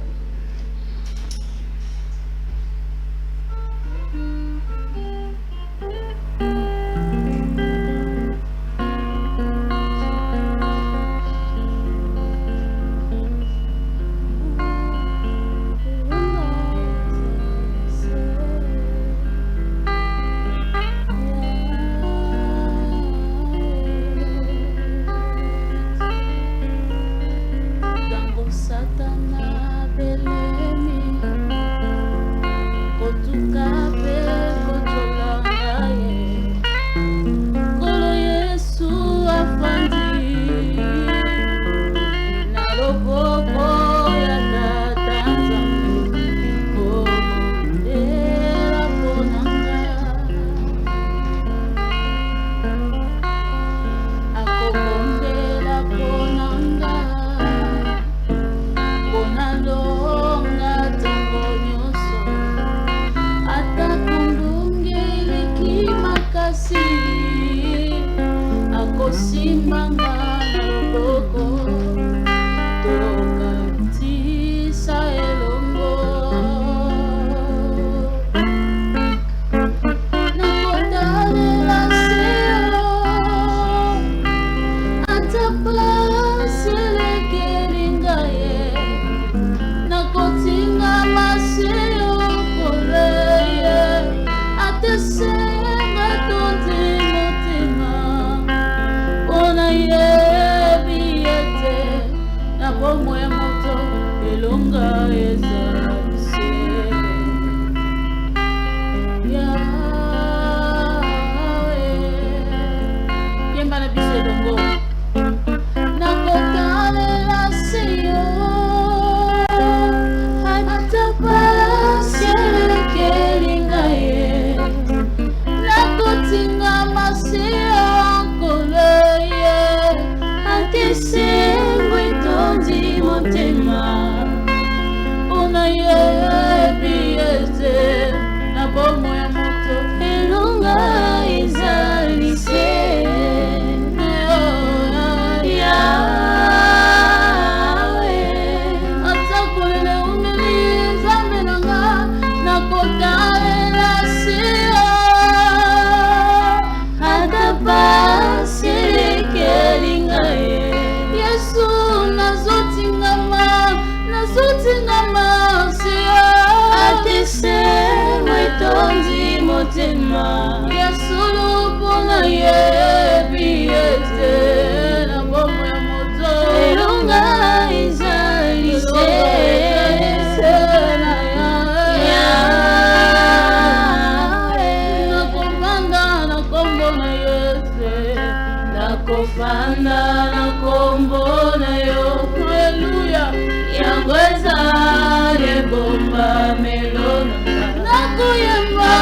Yaweza, yebomba melona, nakoyemba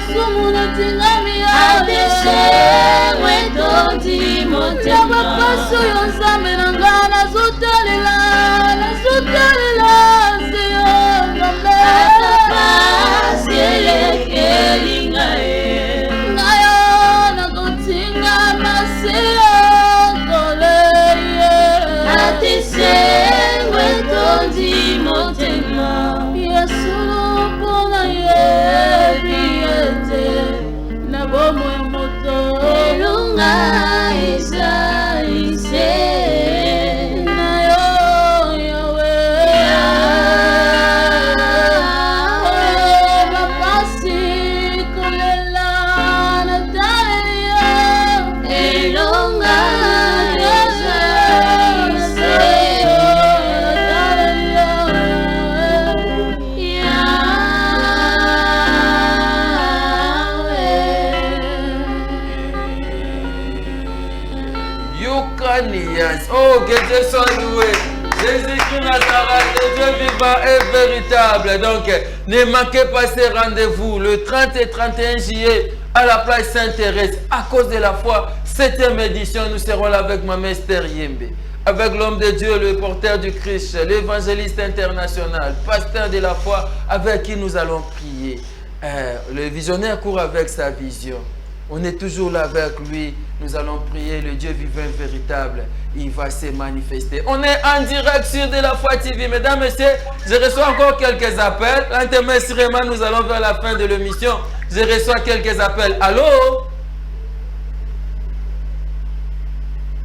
masumu natingami ya bapasi oyo nzambe na nga nazotalela seyo nzambe ngayo nakotinga maseyo koleye yesu mpona yebiete na bomo ya moto elunga esalise na yo yawe bapasi kolela na talelia elunga esalise Oh, que Dieu soit loué. Jésus-Christ Nazareth, le Dieu vivant et véritable. Donc, ne manquez pas ces rendez-vous le 30 et 31 juillet à la place Sainte-Thérèse. À cause de la foi, 7e édition, nous serons là avec Maman Esther Yembe, avec l'homme de Dieu, le porteur du Christ, l'évangéliste international, pasteur de la foi, avec qui nous allons prier. Le visionnaire court avec sa vision. On est toujours là avec lui. Nous allons prier le Dieu vivant véritable. Il va se manifester. On est en direct sur De la Foi TV. Mesdames, Messieurs, je reçois encore quelques appels. Lentement, sûrement, nous allons vers la fin de l'émission. Je reçois quelques appels. Allô?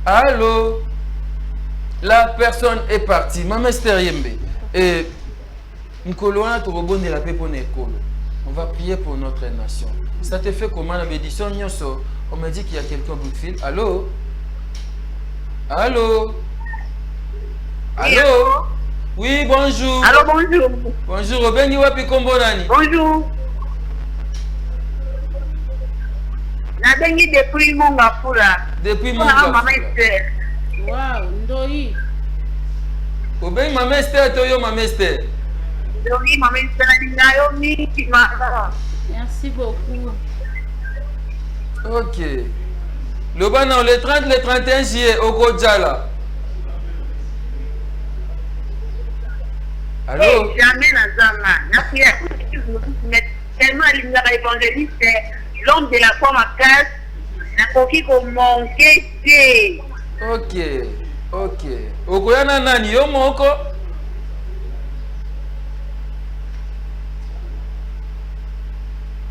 Allô? La personne est partie. Maman Esther Yembe. Et on va prier pour notre nation. Ça te fait comment la bénédiction? On me dit qu'il y a quelqu'un au bout de fil. Allô? Allô? Allô? Oui, bonjour. Allô, bonjour. Bonjour, Obeni Wapi Kombonani. Bonjour. Nabengi depuis Mongafula. Depuis Mongafula. Maman Esther. Wow, Ndoi. Obeni Maman Esther, Toyo Maman Esther. Ndoi Maman Esther, Naomi Kimara. Merci beaucoup. Ok. Le banan, le 30, le 31 juillet, au Kodjala. Allô? Jamais Nazama. Tellement l'évangéliste, l'homme de la foi, ma casse, n'a pas qu'on manquait. Ok. Ok. Okoyana nani, yo moko?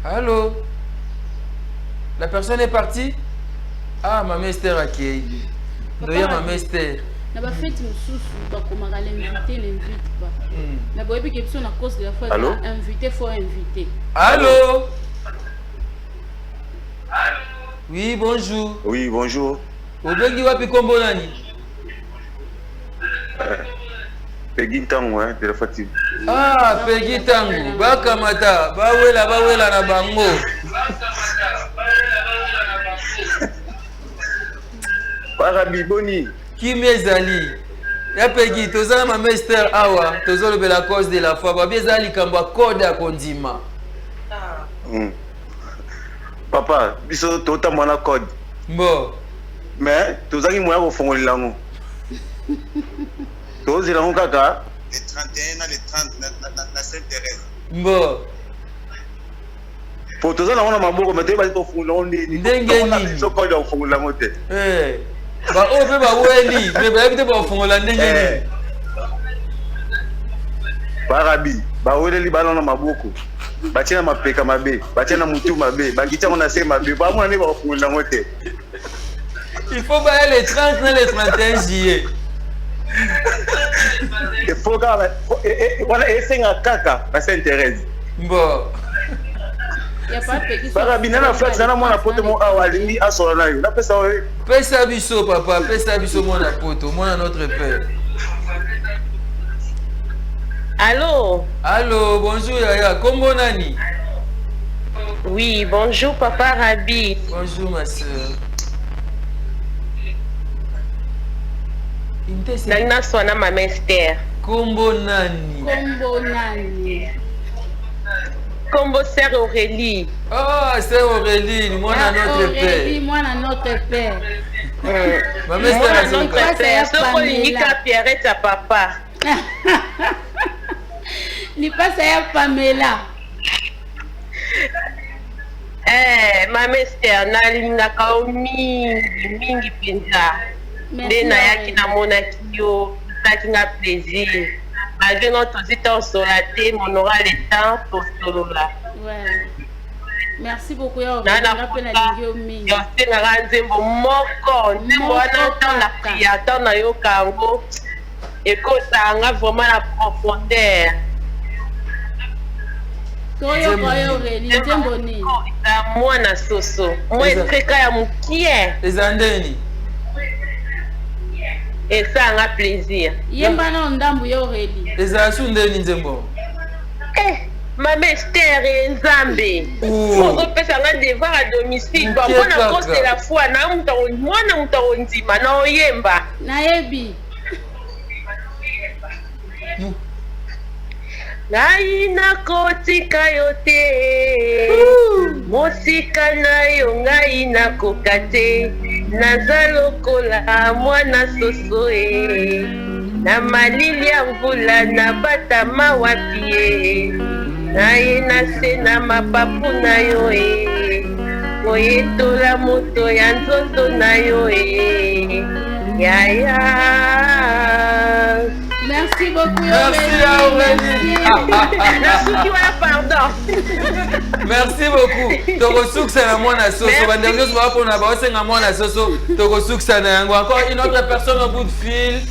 Allô? La personne est partie? Ah, Maman Esther a qui? Doya Maman Esther. Na ba fête mususu ba komaka l'invite ba. Na boye bi kepso na cause de la foi invité faut inviter. Allô? Oui, bonjour. Oui, bonjour. Obengi wapi kombo nani? Peggy Tango, de la Foi TV. Ah, Peggy Tango. Bakamata, bawela na bango. Parabi Boni. Qui m'ezali? Ya Peggy, tozana Maman Esther awa, tozolo be la cause de la foi. Babi ezali kamba code ya kondima. Papa, biso tota mwana code. Bon. Mais tozaki moya ko fongolela ngo. Tozela ngo kaka le 31 na le 30 na Sainte-Thérèse. Bon. Po tozala ngo na maboko mais teba to fongolela ngo ndeni. Ndenge nini? So code ya fongolela ngo te. Ba o pe ba weli, mais ba ebite ba fongola ndenge nini? Parabi, ba weli bana na maboko. Batina mapeka mabe, batina mutu mabe, bakita on a se mabe, ba mona ne ba fongolela ngo te. Il faut pas les 30 et les 31 juillet. Il faut voilà essayer à kaka à Sainte-Thérèse. Bon. Il y a pas Peggy. Barabina na fête na mona poto mo awali asola na yo. Na pesa we. Pesa biso papa, pesa biso mona poto, mona notre père. Allô? Allô, bonjour Yaya, kombo nani? Oui, bonjour Papa Rabi. Bonjour ma soeur. Nagna sona Maman Esther. Kombo nani? Kombo nani? Combo sœur Aurélie. Oh, c'est Aurélie, moi notre père. Aurélie, moi notre père. Moi notre père. Soko lingika Pierrette à papa. Ni pas ça Pamela. Mama Esther nalingaka mingi penza. Nde nayaki namonaki yo esaki nga plaisir. Malgré notre temps solaté, on aura le temps pour solola. Ouais. Merci beaucoup. Yo te nzembo moko nzembo wana na priya tant na yo kango ekotanga vraiment la profondeur. Toyo Aurélie nzembo ni. Mwana soso. Moi etreka ya mukie. Ezandeni. Et ça a un plaisir. Yemba na ndambu ya Aurélie. Ezasu ndeni nzembo. Maman Esther et Nzambe. On repère un devoir à domicile. Bon, on a cause de la foi. Na mwana mutaondima na oyemba. Na yebi. Ngai nakotika yo te. Mosika na yo ngai nakoka te. Naza lokola mwana soso e. Na malili ya mvula na bata mawapi e. Naye nase na mapapu na yo e. Koyetola moto ya nzoto na yo e. Yaya. Merci beaucoup Aurélie. Pardon. Merci beaucoup. Tokosuksa na mwana soso. Bandergo soba pona ba osenga mwana soso. Tokosuksa na yango. Encore une autre personne au bout de fil.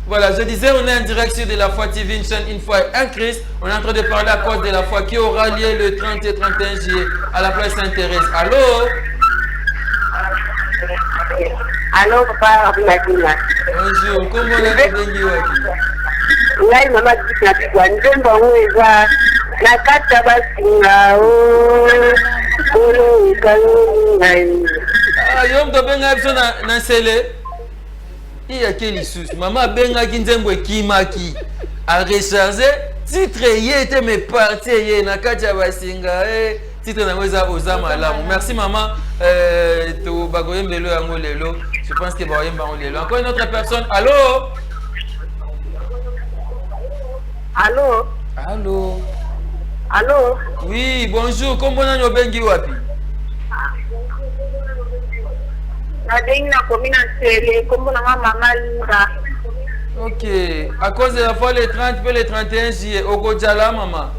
Voilà, je disais, on est en direct sur De La Foi TV, une chaîne Une Foi un Christ. On est en train de parler à cause de la foi qui aura lieu le 30 et 31 juillet à la place Sainte-Thérèse. Allô? Allô, papa, Abinadina. Bonjour, comment est-ce Ngai mama tikapigwa nzembo ngweza na kata basinga olo ikangu ngai. Ah, yom to benga biso na sele. Iya keli sus. Mama benga ki nzembo ekimaki. A recharger titre yete me parti ye na kata basinga titre na ngweza ozama lamu. Merci maman. To bagoyem lelo yango lelo. Je pense que bagoyem bango lelo. Encore une autre personne. Allô? Allô? Allô? Allô? Oui, bonjour. Comment on a bengi wapi? Nabengi na komina sele, kombo na mama Linda. Ok. À cause de la fois les 30 et les 31 juillet, au Kodjala, maman.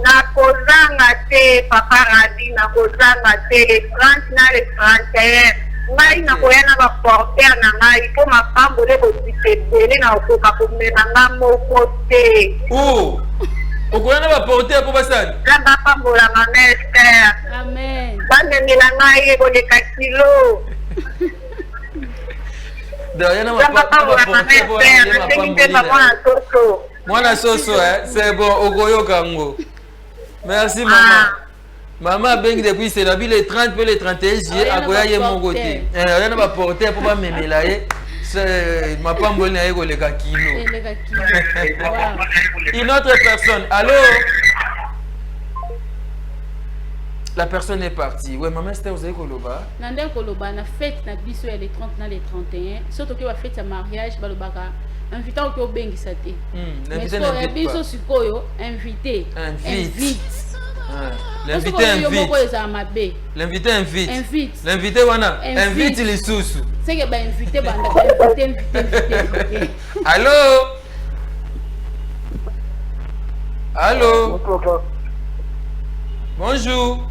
Nakozanga te, papa Rabi, nakozanga te, les 30 na les 31. Ngai nakoya na baporter na ngai po mapambole bosipepele na okoka komema nga moko te. Oh! Okoya na baporter po basani? Na bapambola mama Esther. Amen. Bandemela ngai ekoleka kilo. Mwana soso, c'est bon, Ogoyo Kango. Merci maman. Maman bengi depuis c'est la ville les 30 et les 31 juillet à Goya yé mon côté. Rien va porter pour pas me mélanger. C'est ma femme bonne à le kilo. Une autre personne. Allô? La personne est partie. Ouais, maman, c'était aux Koloba. Nande Koloba, na fête na biso ya les 30 na les 31. Surtout que la fête ya mariage, balobaka invitant ko bengi saté. L'invité n'invite pas. Biso sikoyo invité. Invite. L'invité invite. L'invité invite. L'invité wana invite les sous. C'est que ba invité banda invité. Allô? Allô? Bonjour.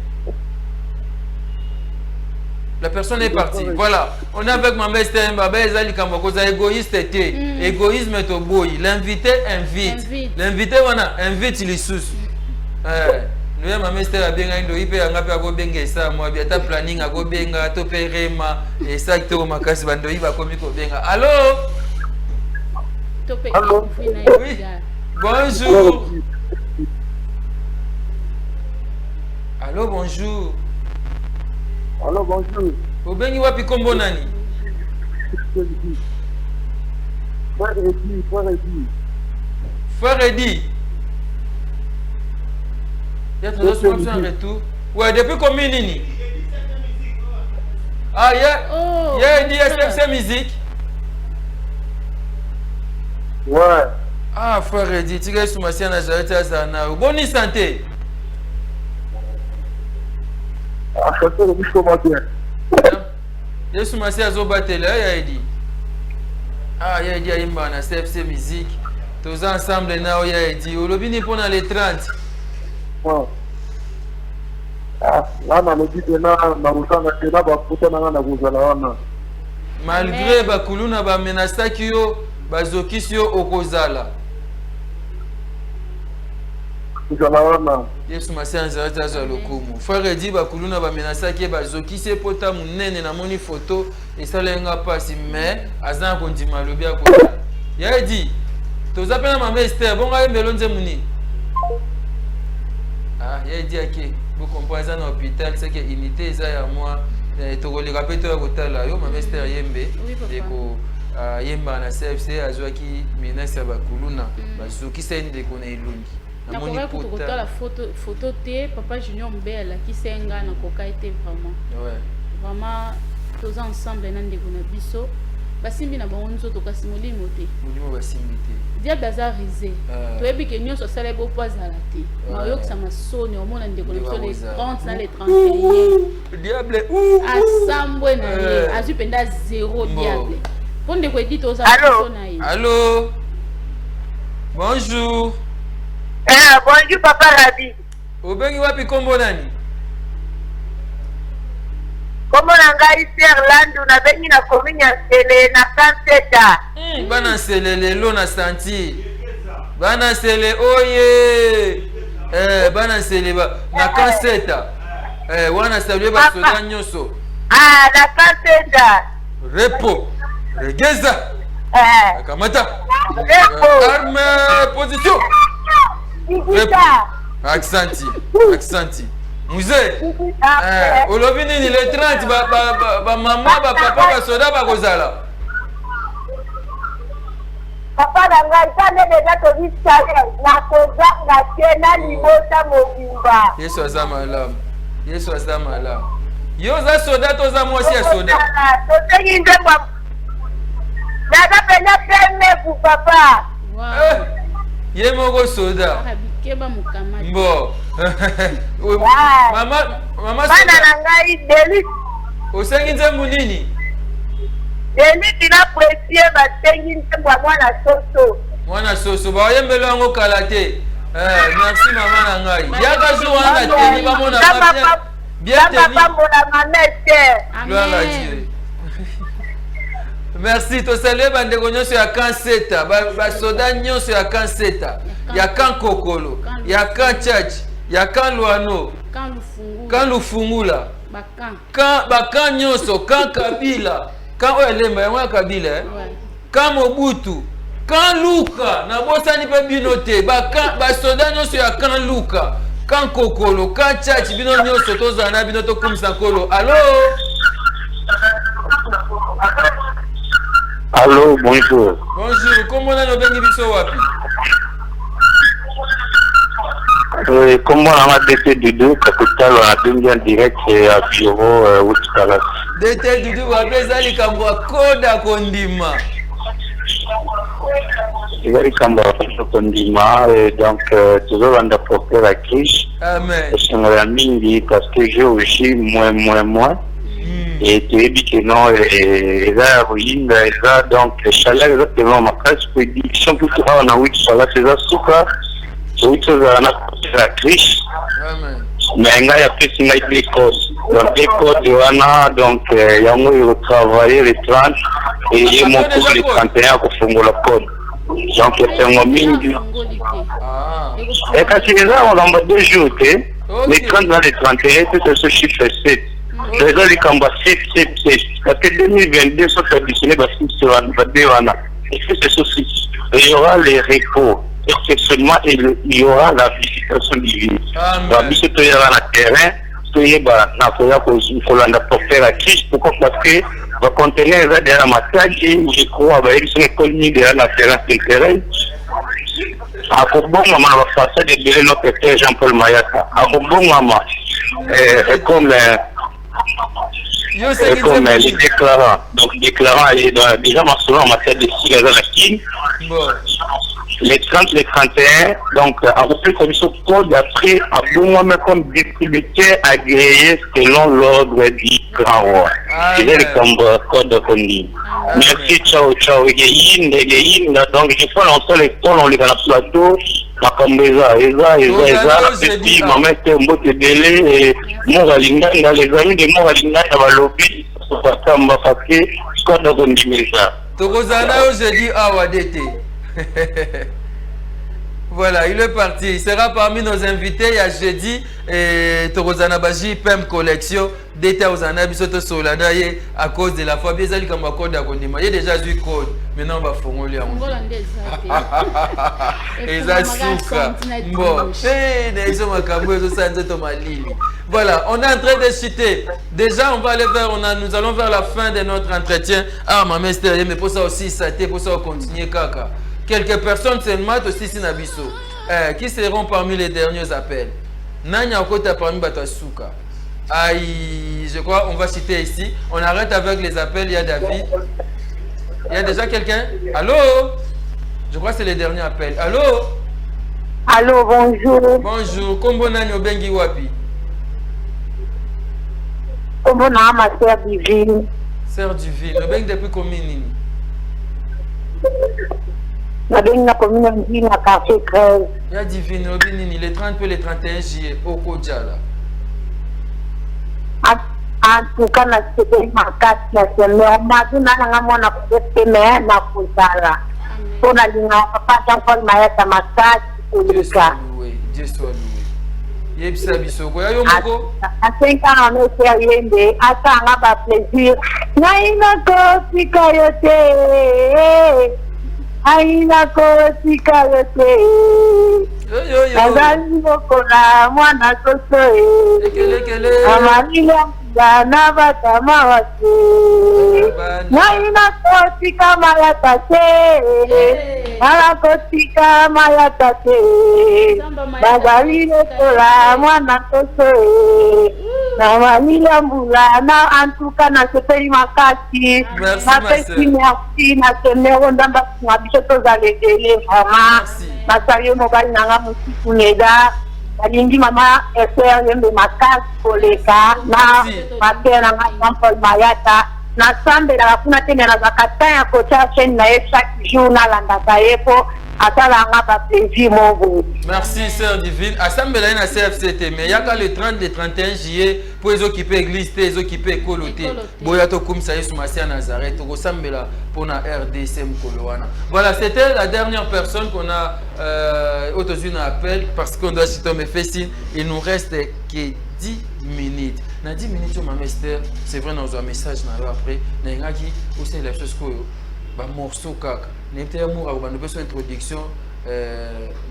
La personne est partie. Voilà. On est avec ma mère Esther Mbaba Ezali Kambokoza égoïste était. Égoïsme est au boy. L'invité invite. L'invité wana invite les sous. Nous ma mère Esther a bien indo ipe anga pe ako benga ça moi bien ta planning ako benga to perema et ça to makasi bando iba komi ko benga. Allô? Allô? Oui. Bonjour. Allô, bonjour. Allô, bonjour. Obengi wapi kombo nani? Frère Eddy. Frère Eddy. Il y a transaction en retour. Ouais, depuis combien d'années? Ah, il y a dit SFC musique. Ouais. Ah, frère Eddy, tu es sur ma scène à Zana. Bonne santé. Ah, je sais que je commence. Je suis sur à Zobatele, il a dit. Ah, il a dit, il y a SFC musique. Tous ensemble, il a dit. On l'a vu pendant les 30. Ouais. Ah, là, on a dit que malgré bakuluna ba menasaki yo bazokisi yo okozala. Yesu masanza ataza lokumu. Frère dit bakuluna ba menasaki bazokisi pota munene na moni photo esalenga pasi mais azan kondima lobi akola. Ya dit tozapena mama Esther bonga yembelo nze muni. Ah, ya dit ake vous comprenez dans l'hôpital c'est que unité ça ya moi to le rappeler ko tala yo mama Esther yembe deko yemba na CFC azwaki menace bakuluna bazuki sende ko na ilungi na moni pota la photo te papa Junior Mbela qui senga na koka était vraiment ouais vraiment tous ensemble na ndeko na biso basimbi na bango nzoto kasi molimo te molimo basimbi te dia bazarisé toyebi ke nyonso sala bo poazala te ma yokisa masoni omona ndeko na biso les 30 na les 31 diable asambwe na ye azwi penda 0 diable po ndeko edi toza na ye. Allô bonjour. Bonjour papa Rabi. Obengi wapi kombo nani? Kombo na ngai Serlandu na bengi na kominya sele na kanseta. Bana sele lelo na santi. Bana sele oye. Bana sele ba na kanseta. Wana saluer ba soda nyoso. Ah, na kanseta. Repo. Regeza. Kamata. Repo. Arme position. Repo. Accenti. Musée. Olobi nini le 30 ba maman ba papa ba soda ba kozala. Papa na ngai tane deja to bisale na kozanga tena libota mobimba. Yesu aza malamu. Yo za soda to za mwasi ya soda. To tengi ndemba. Nada pena peme ku papa. Ye moko soda. Keba mukamati. Mbo. Mama bana na ngai Delis. Osengi nzembu nini? Delis na presie batengi nzembu mwana soso. Mwana soso ba yembelo yango kalate. Merci maman na ngai. Yaka zo wana teni ba mona bien teni. Papa mona mamete. Amen. Merci to saluer bandeko nyonso ya kanseta ba soda nyonso ya kanseta ya kan kokolo ya kan church ya kan luano kan lufungula bakan nyonso kan kabila kan oyelemba yango kabila kan mobutu kan luka na bosani pe bino te ba soda nyonso ya kan luka kan kokolo kan church bino nyonso tozana bino to kumisa kolo. Allô. Allô, bonjour. Bonjour, comment on a bengi biso wapi? Comment on a DT Dudu, capital, on a bengi en direct à bureau Outskalas. DT Dudu, wapeza likambwa koda kondima. Likambwa koda kondima, donc toujours on a porté la crise. Amen. Et c'est la mingi parce que j'ai aussi moins. Et tu as dit que non, et là, oui, donc, les chaleurs, exactement, ma classe, ils sont plutôt là, on a 8 chaleurs, c'est ça, souka, c'est 8 choses, on a la crise. Mais il y a plus de causes. Donc, les codes, donc, il y a eu travailler les 30, et il y a mon cours les 31 pour faire le code. Donc, c'est un moment. Et quand c'est là, on en a 2 jours, les 30 dans les 31, c'est ce chiffre 7. Les gens qui ont 7. Parce que 2022 sont additionnés parce qu'ils seront wana. Et que c'est ceci. Il y aura les repos. Exceptionnellement, il y aura la visitation divine. La visitation sur le terrain, il faut l'apporter la crise. Pourquoi? Parce que le conteneur est derrière la massage et je crois qu'il y a une économie derrière la terrain. À Koubon, maman, va faire ça de notre père Jean-Paul Mayata. À Koubon, maman, comme les déclarants. Donc, déclarant, déjà, ma souvent en matière de cigares à la Chine. Les 30, les 31, donc, à repris comme ce code, après, à bon moment comme distributeur agréé selon l'ordre du grand roi. C'est le code de conduite. Merci, ciao, ciao. Donc, il faut lancer les tôles, on les a dans le plateau. Ma cambéza, depuis ma mère était un beau délai et Moralinga, les amis de Moralinga, ça va l'obéir, ça va faire ma papier, code de conduite. Tokozana, je dis Awadete. Voilà, il est parti. Il sera parmi nos invités. Il y a jeudi et Torozana Baji Pem Collection d'été aux Anabisoto Solanaye à cause de la foi. Bien sûr, comme code à Kondima. Il y a déjà du code. Maintenant, on va formuler. Et ça souffre. Bon, voilà, on est en train de chuter. Déjà, on va aller vers, nous allons vers la fin de notre entretien. Ah, ma mère, mais pour ça aussi, ça pour ça, on continue, kaka. Quelques personnes seulement aussi Sinabiso qui seront parmi les derniers appels. Nanya Okota parmi Batasuka. Aïe, je crois on va citer ici. On arrête avec les appels. Il y a David. Il y a déjà quelqu'un? Allô? Je crois que c'est le dernier appel. Allô? Allô, bonjour. Bonjour. Kombo Nanyo Bengi Wapi? Kombo na ma sœur divine. Sœur divine. Le Bengi depuis combien? La na commune na café 13. Il y a divine les 30 et les 31 juillet au Kodjala. En tout cas, na c'était ma carte na semaine ma na nga mona ko teme na Kodjala. Pour la ligne papa Jean-Paul Mayata massage Kodjala. Dieu soit loué. Yebisa bisoko ya yo moko. À 5 ans on est sérieux ata nga ba plaisir. Na ina ko sikayote. Aina kotika yote Nazali mokola mwana koso Amalila mjana batama wate Naina kotika mayatate Mala kotika mayatate Nazali mokola mwana koso Namalila mbulana antuka na sepeli makasi Mapesi merci na semero ndamba Bisoto za legele vraiment masayo mobali nanga musiku neda balingi mama efer yembe makasi koleka na mater nanga Jean-Paul Mayata na sambela kuna tena na zakata ya kocha chaîne na chaque jour na landaka yepo atala nga ba plaisir mon. Merci sœur divine. Assemblée na CFCT mais yaka le 30 le 31 juillet pour les occuper église les occuper coloté. Boya to comme ça Yesu Masia Nazareth to sambela pour na RDC Mkolowana. Voilà, c'était la dernière personne qu'on a autorisé un appel parce qu'on doit citer mes fessines. Il nous reste que 10 minutes. Dans 10 minutes, ma mère, c'est vrai, dans un message après, il y a aussi la chose que morceau kaka. Il y a une introduction.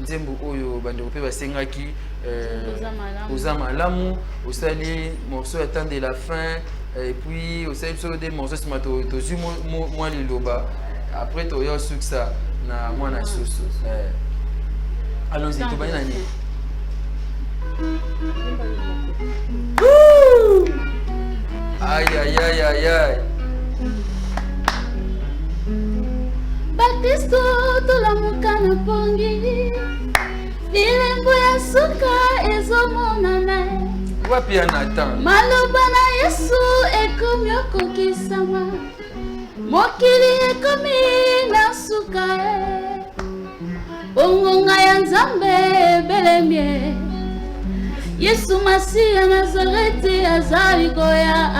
Nzembo oyo banderope basengaki ozama lamu osali morceau attend de la fin et puis osali so des morceaux smato tozu moi liloba après to yo succès na mwana susu allons-y to bana ni aïe aïe aïe aïe aïe Batisto tolamuka na pongi Ilembo ya suka ezomonana Wapi anatan Maloba na Yesu ekomi okokisama Mokili ekomi na suka Bongonga ya Nzambe belemie Yesu Masia Nazareti azali koya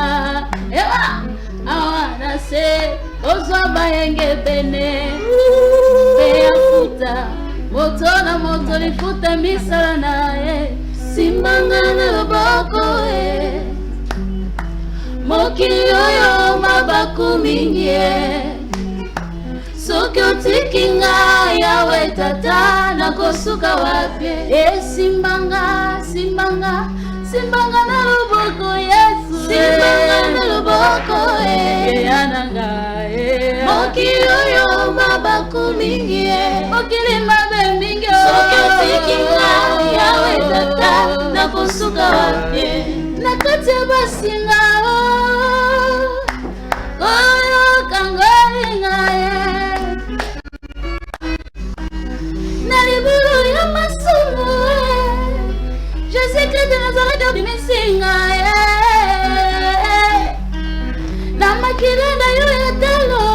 Ewa awana se Ozo bayenge bene Beya futa Moto na moto lifuta misala na Simbanga na loboko Mokili oyo mabaku mingi Soki otikinga yawe tata na kosuka wapye Simbanga, simbanga Simbanga na loboko Yesu Simbanga na loboko Yananga Mokili oyo mabaku kumingi okilima bemingi soki otikinga yawe tata nakosuka wapi na kati ya basinga oyo kangolinga na libulu ya masumu Jésus-Christ de Nazareth obimesinga na makila na yo ya talo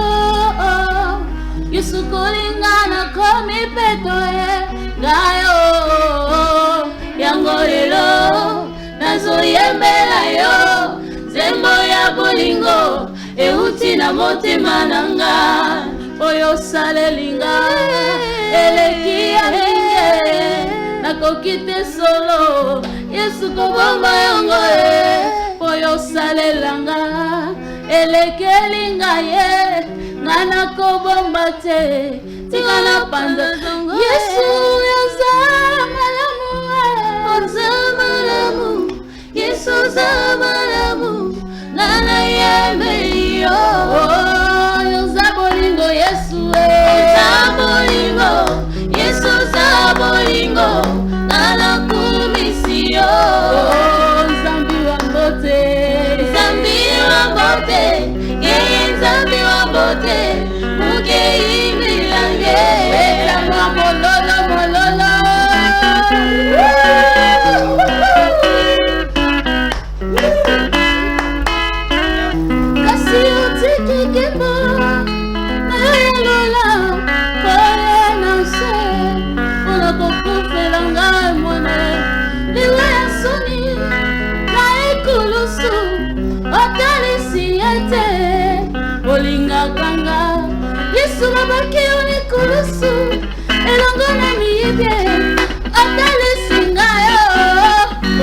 Yesu kolinga na komi peto ngayo yango lelo nazoyembela yo zembo ya bolingo euti na motema nanga oyo salelinga eleki ya mingi nakoki te solo Yesu kobomba yango oyo salelanga elekelinga ye ngana kobomba te tika na panda Yesu yoza malamu Yesu za malamu ngana yemeli yo yoza bolingo Yesu za bolingo Yesu za bolingo ngana kumisi yo zambi wa mbote zambi wa mbote muke imilange lama mololo kasi utiki kembo na yalola kore na se una kokufela ngai mone liwe ya soni na ekulusu otalisi ete olinga kanga Yesu mabaki onikulusu elongo na miyebye otalisi ngayo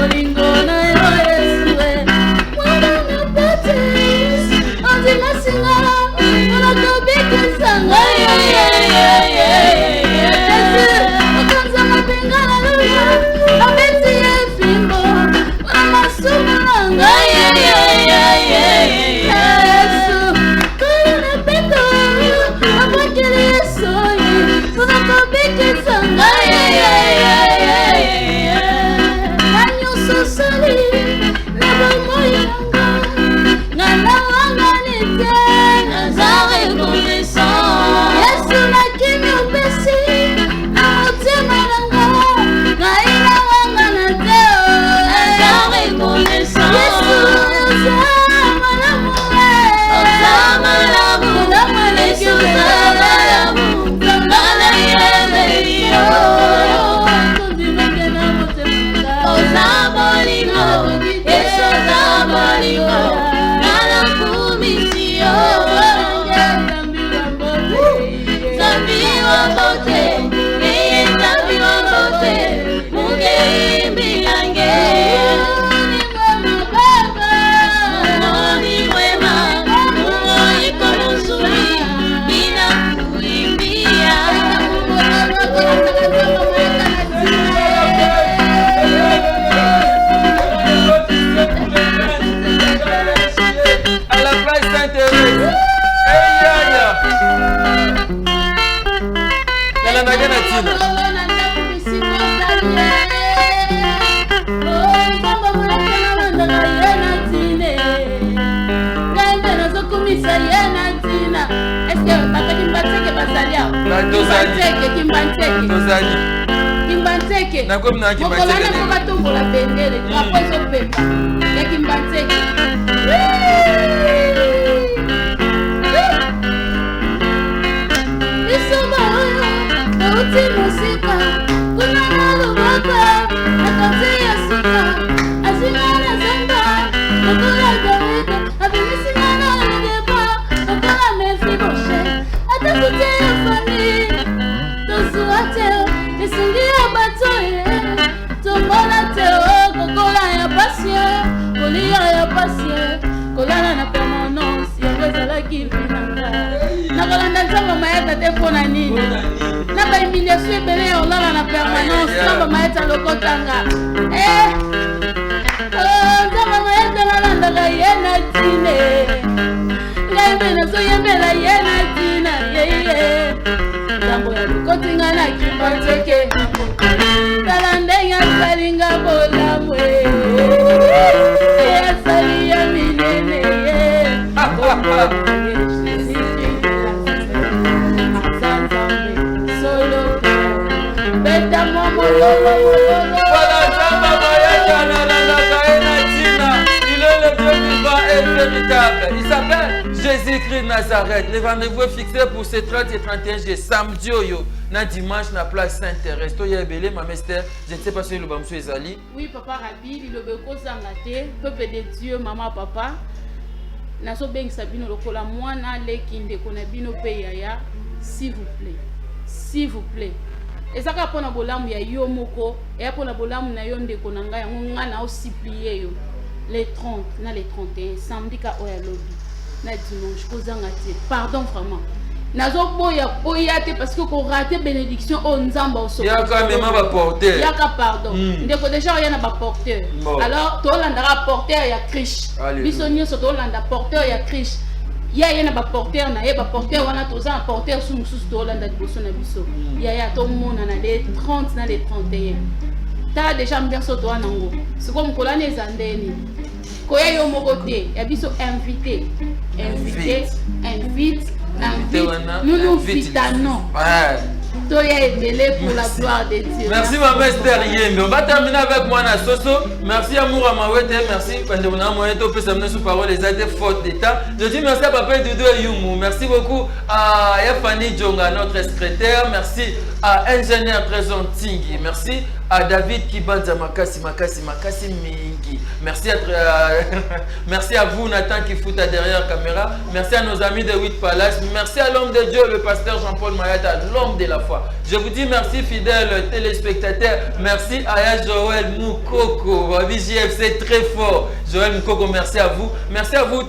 olingo na yo Yesu mwana na patis ondimasi ngala unakobikisa ngayo Yesu okanza mapengala luya abeti efimbo unamasumu na ngayo Yesu kona peto abakele Yesu unakobikisa ngayo nanyoso sali na bamoyanga ngana wanga nete naza reconnaissant Yesu nakimi upesi na motema nanga ngaina wanga na teo naza reconnaissant Yesu yoza malamu Yesu za malamu ngana yemeliyo oza bolingo Yesu za bolingo ngana kumisiyo zambi wa mbote yeye zambi wa mbote muke imbilange Mungu mwema Mungu iko mzuri bila kuimbia à la place Sainte-Thérèse. Nala magana tina. Kimbanteke. Mokolana kwa batombola bendele. Kwa zo pepa. Ya kimbanteke. Isoma oyo, euti musika. Kuna malubaka. Nakati ya sika. Azimana zamba. Nakola David. Abimisingana ugepa. Nakola Mefi Moshe. Atakute ya fami. Tozuateo. Isungia batoye. Tombola teo. Kokola ya pasie. Kolia ya pasie. Kolana na permanence. Yaweza la kifinanga. Nakolanda nzamba maeta te pona nini. Naba humiliation ebele olala na permanence. Naba maeta lokotanga. Nzamba maeta nalandaka ye na tine. Ngai mbe nazoyembela ye na tina. et véritable. Il s'appelle Jésus-Christ Nazareth. Le rendez-vous est fixé pour ce 30 et 31 juillet, samedi yo. Na dimanche na place Saint-Thérèse. To ya belé ma mère, je ne sais pas si le bamsou ezali. Oui, papa Rabi, le beko zangate, peuple de Dieu, maman papa. Naso beng sabino lokola mwana lekinde kona bino pe yaya, s'il vous plaît. S'il vous plaît. Et ça pour na bolamu ya yo moko, et pour na bolamu na yo ndeko na ngai ngo ngana o supplier yo. Les 30 na les 31 samedi ka oya lobby. Na dimanche ko zangate. Pardon vraiment. Nazo boya te parce que ko raté bénédiction au nzamba au ya ka même ba porteur ya ka pardon ndeko déjà ya na ba porteur alors to landa porteur ya krish biso nyoso to landa porteur ya krish ya na ba porteur na ye ba porteur wana to za porteur sous mususu to landa liboso na biso ya to mona na les 30 na les 31 ta déjà mberso to nango siko mkola ne zandeni ko ya yo moko te ya biso invité nous nous vitanons. Pour la gloire de Dieu. Merci ma mère Yembe. On va terminer avec moi na Soso. Merci Amour Amawete. Merci Pandemona Moyeto peut s'amener sous parole les aides faute d'état. Je dis merci à Papa Doudou et Yumu. Merci beaucoup à Yafani Djonga, notre secrétaire. Merci à Ingénieur Trésor Tingi. Merci à David Kibanza Makasi Mingi. Merci à vous Nathan qui fout derrière la caméra. Merci à nos amis de 8 Palace. Merci à l'homme de Dieu, le pasteur Jean-Paul Mayata, l'homme de la foi. Je vous dis merci fidèles téléspectateurs. Merci à Joël Moukoko. JF, c'est très fort. Joël Moukoko, merci à vous. Merci à vous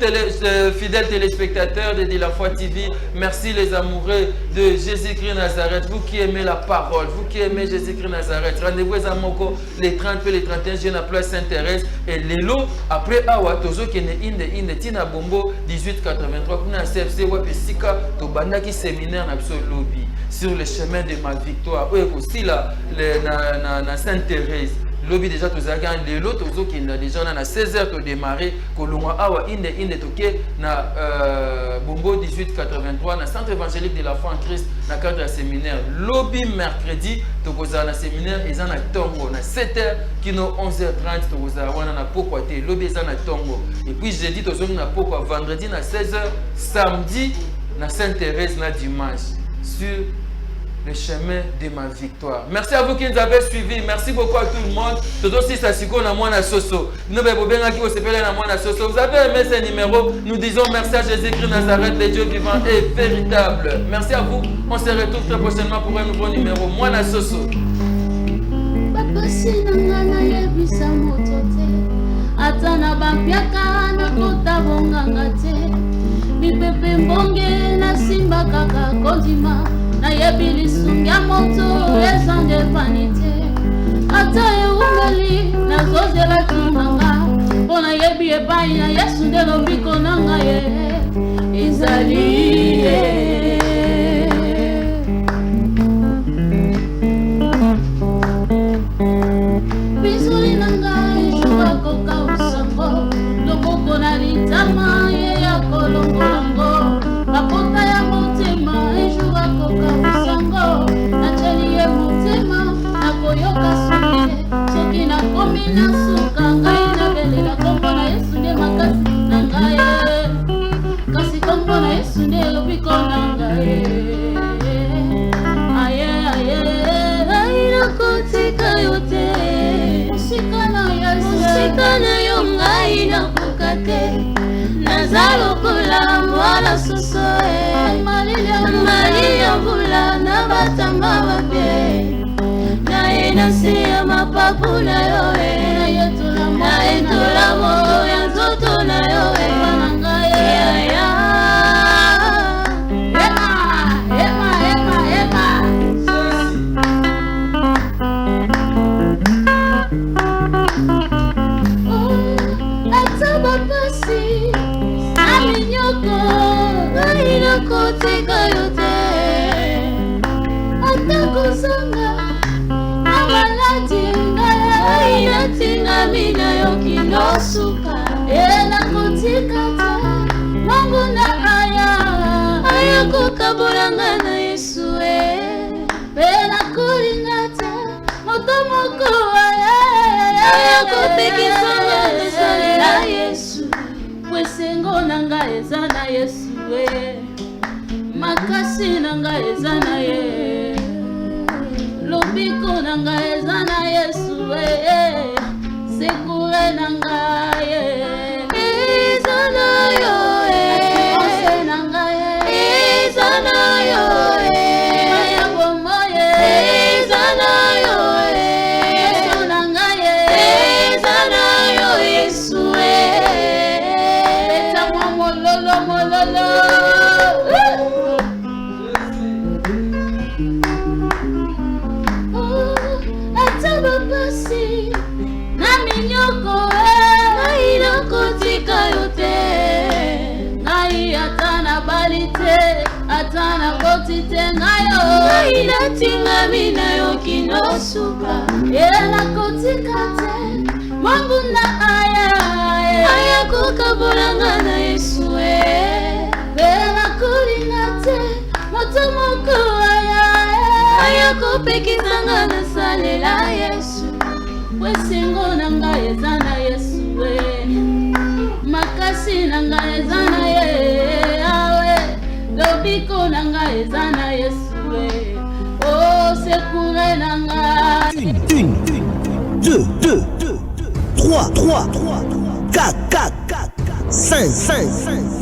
fidèles téléspectateurs de la foi TV. Merci les amoureux de Jésus-Christ Nazareth. Vous qui aimez la parole, vous qui aimez Jésus-Christ Nazareth. Rendez-vous à Moko les 30 et les 31 juin à place Saint-Thérèse. Et les lots après Awa Tozo qui est inde Tina Bombo 1883 pour un CFC Wapesika to bandaki séminaire na lobby sur le chemin de ma victoire. Oui aussi là na Sainte-Thérèse. Lobby déjà tous agents les lots tozo qui na déjà na 16h to démarrer kolonga awa inde toke na Bombo 1883 na centre évangélique de la foi en Christ na cadre séminaire. Lobby mercredi to koza na séminaire et na tongo na 7h kino 11h30 to koza wana na pokwa te lobby za na tongo. Et puis jeudi tozo na pokwa vendredi na 16h, samedi na Sainte-Thérèse na dimanche sur le chemin de ma victoire. Merci à vous qui nous avez suivis. Merci beaucoup à tout le monde. Tout aussi, ça s'y connaît à moi, na Soso. Nous avons bien qui vous s'appelle à moi, na Soso. Vous avez aimé ce numéro. Nous disons merci à Jésus-Christ Nazareth, le Dieu vivant et véritable. Merci à vous. On se retrouve très prochainement pour un nouveau numéro. Moi, na Soso. Papa, si nangana yebisa motote. Atana bampiaka na kota bongangate. Mipepe mbonge na simba kaka kodima. Na yebili sunga moto ezande vanité ata eungeli na zozela kimanga pona yebi epai na yesu nde lobiko nanga ye ezali bisuli nanga ejuka koka usango loboko na litama ye ya kolongolongo bakota ya motema ejuka koka usango nacheliye motema nakoyoka suke soki nakomi na suka ngai nabelela kombo na yesu nde makasi na ngai kasi kombo na yesu nde lobiko na ngai aye nakotika yo te mosika na yo ngai nakoka te naza lokola mwana soso malia mbula na batamba babe naye na se ya mapapu na yo na etola moto ya nzoto na yo yaya kotika yote atakusanga amalati ngai natinga mina yokinosuka ela kotika ta Mungu na aya kokabolanga na Yesu bela kulingata moto moko aya kopekisanga na Yesu kwese nanga eza na Yesu makasi nanga eza na ye lobiko nanga eza na Yesu sekure nanga ye eza na yo nanga ye eza na yo ya bomo ye eza na yo Yesu nanga ye eza na yo Yesu beta mololo mololo atana kotite ngayo inatinga mina yokinosuka ela kotikate mambuna aya kukabolanga na Yesu ela kulingate motomoko aya kopekisanga na salela Yesu wesingo nanga eza na Yesu makasi nanga eza na ye lobiko nanga eza na Yesu oh sekure nanga 1 2 3 4 4 5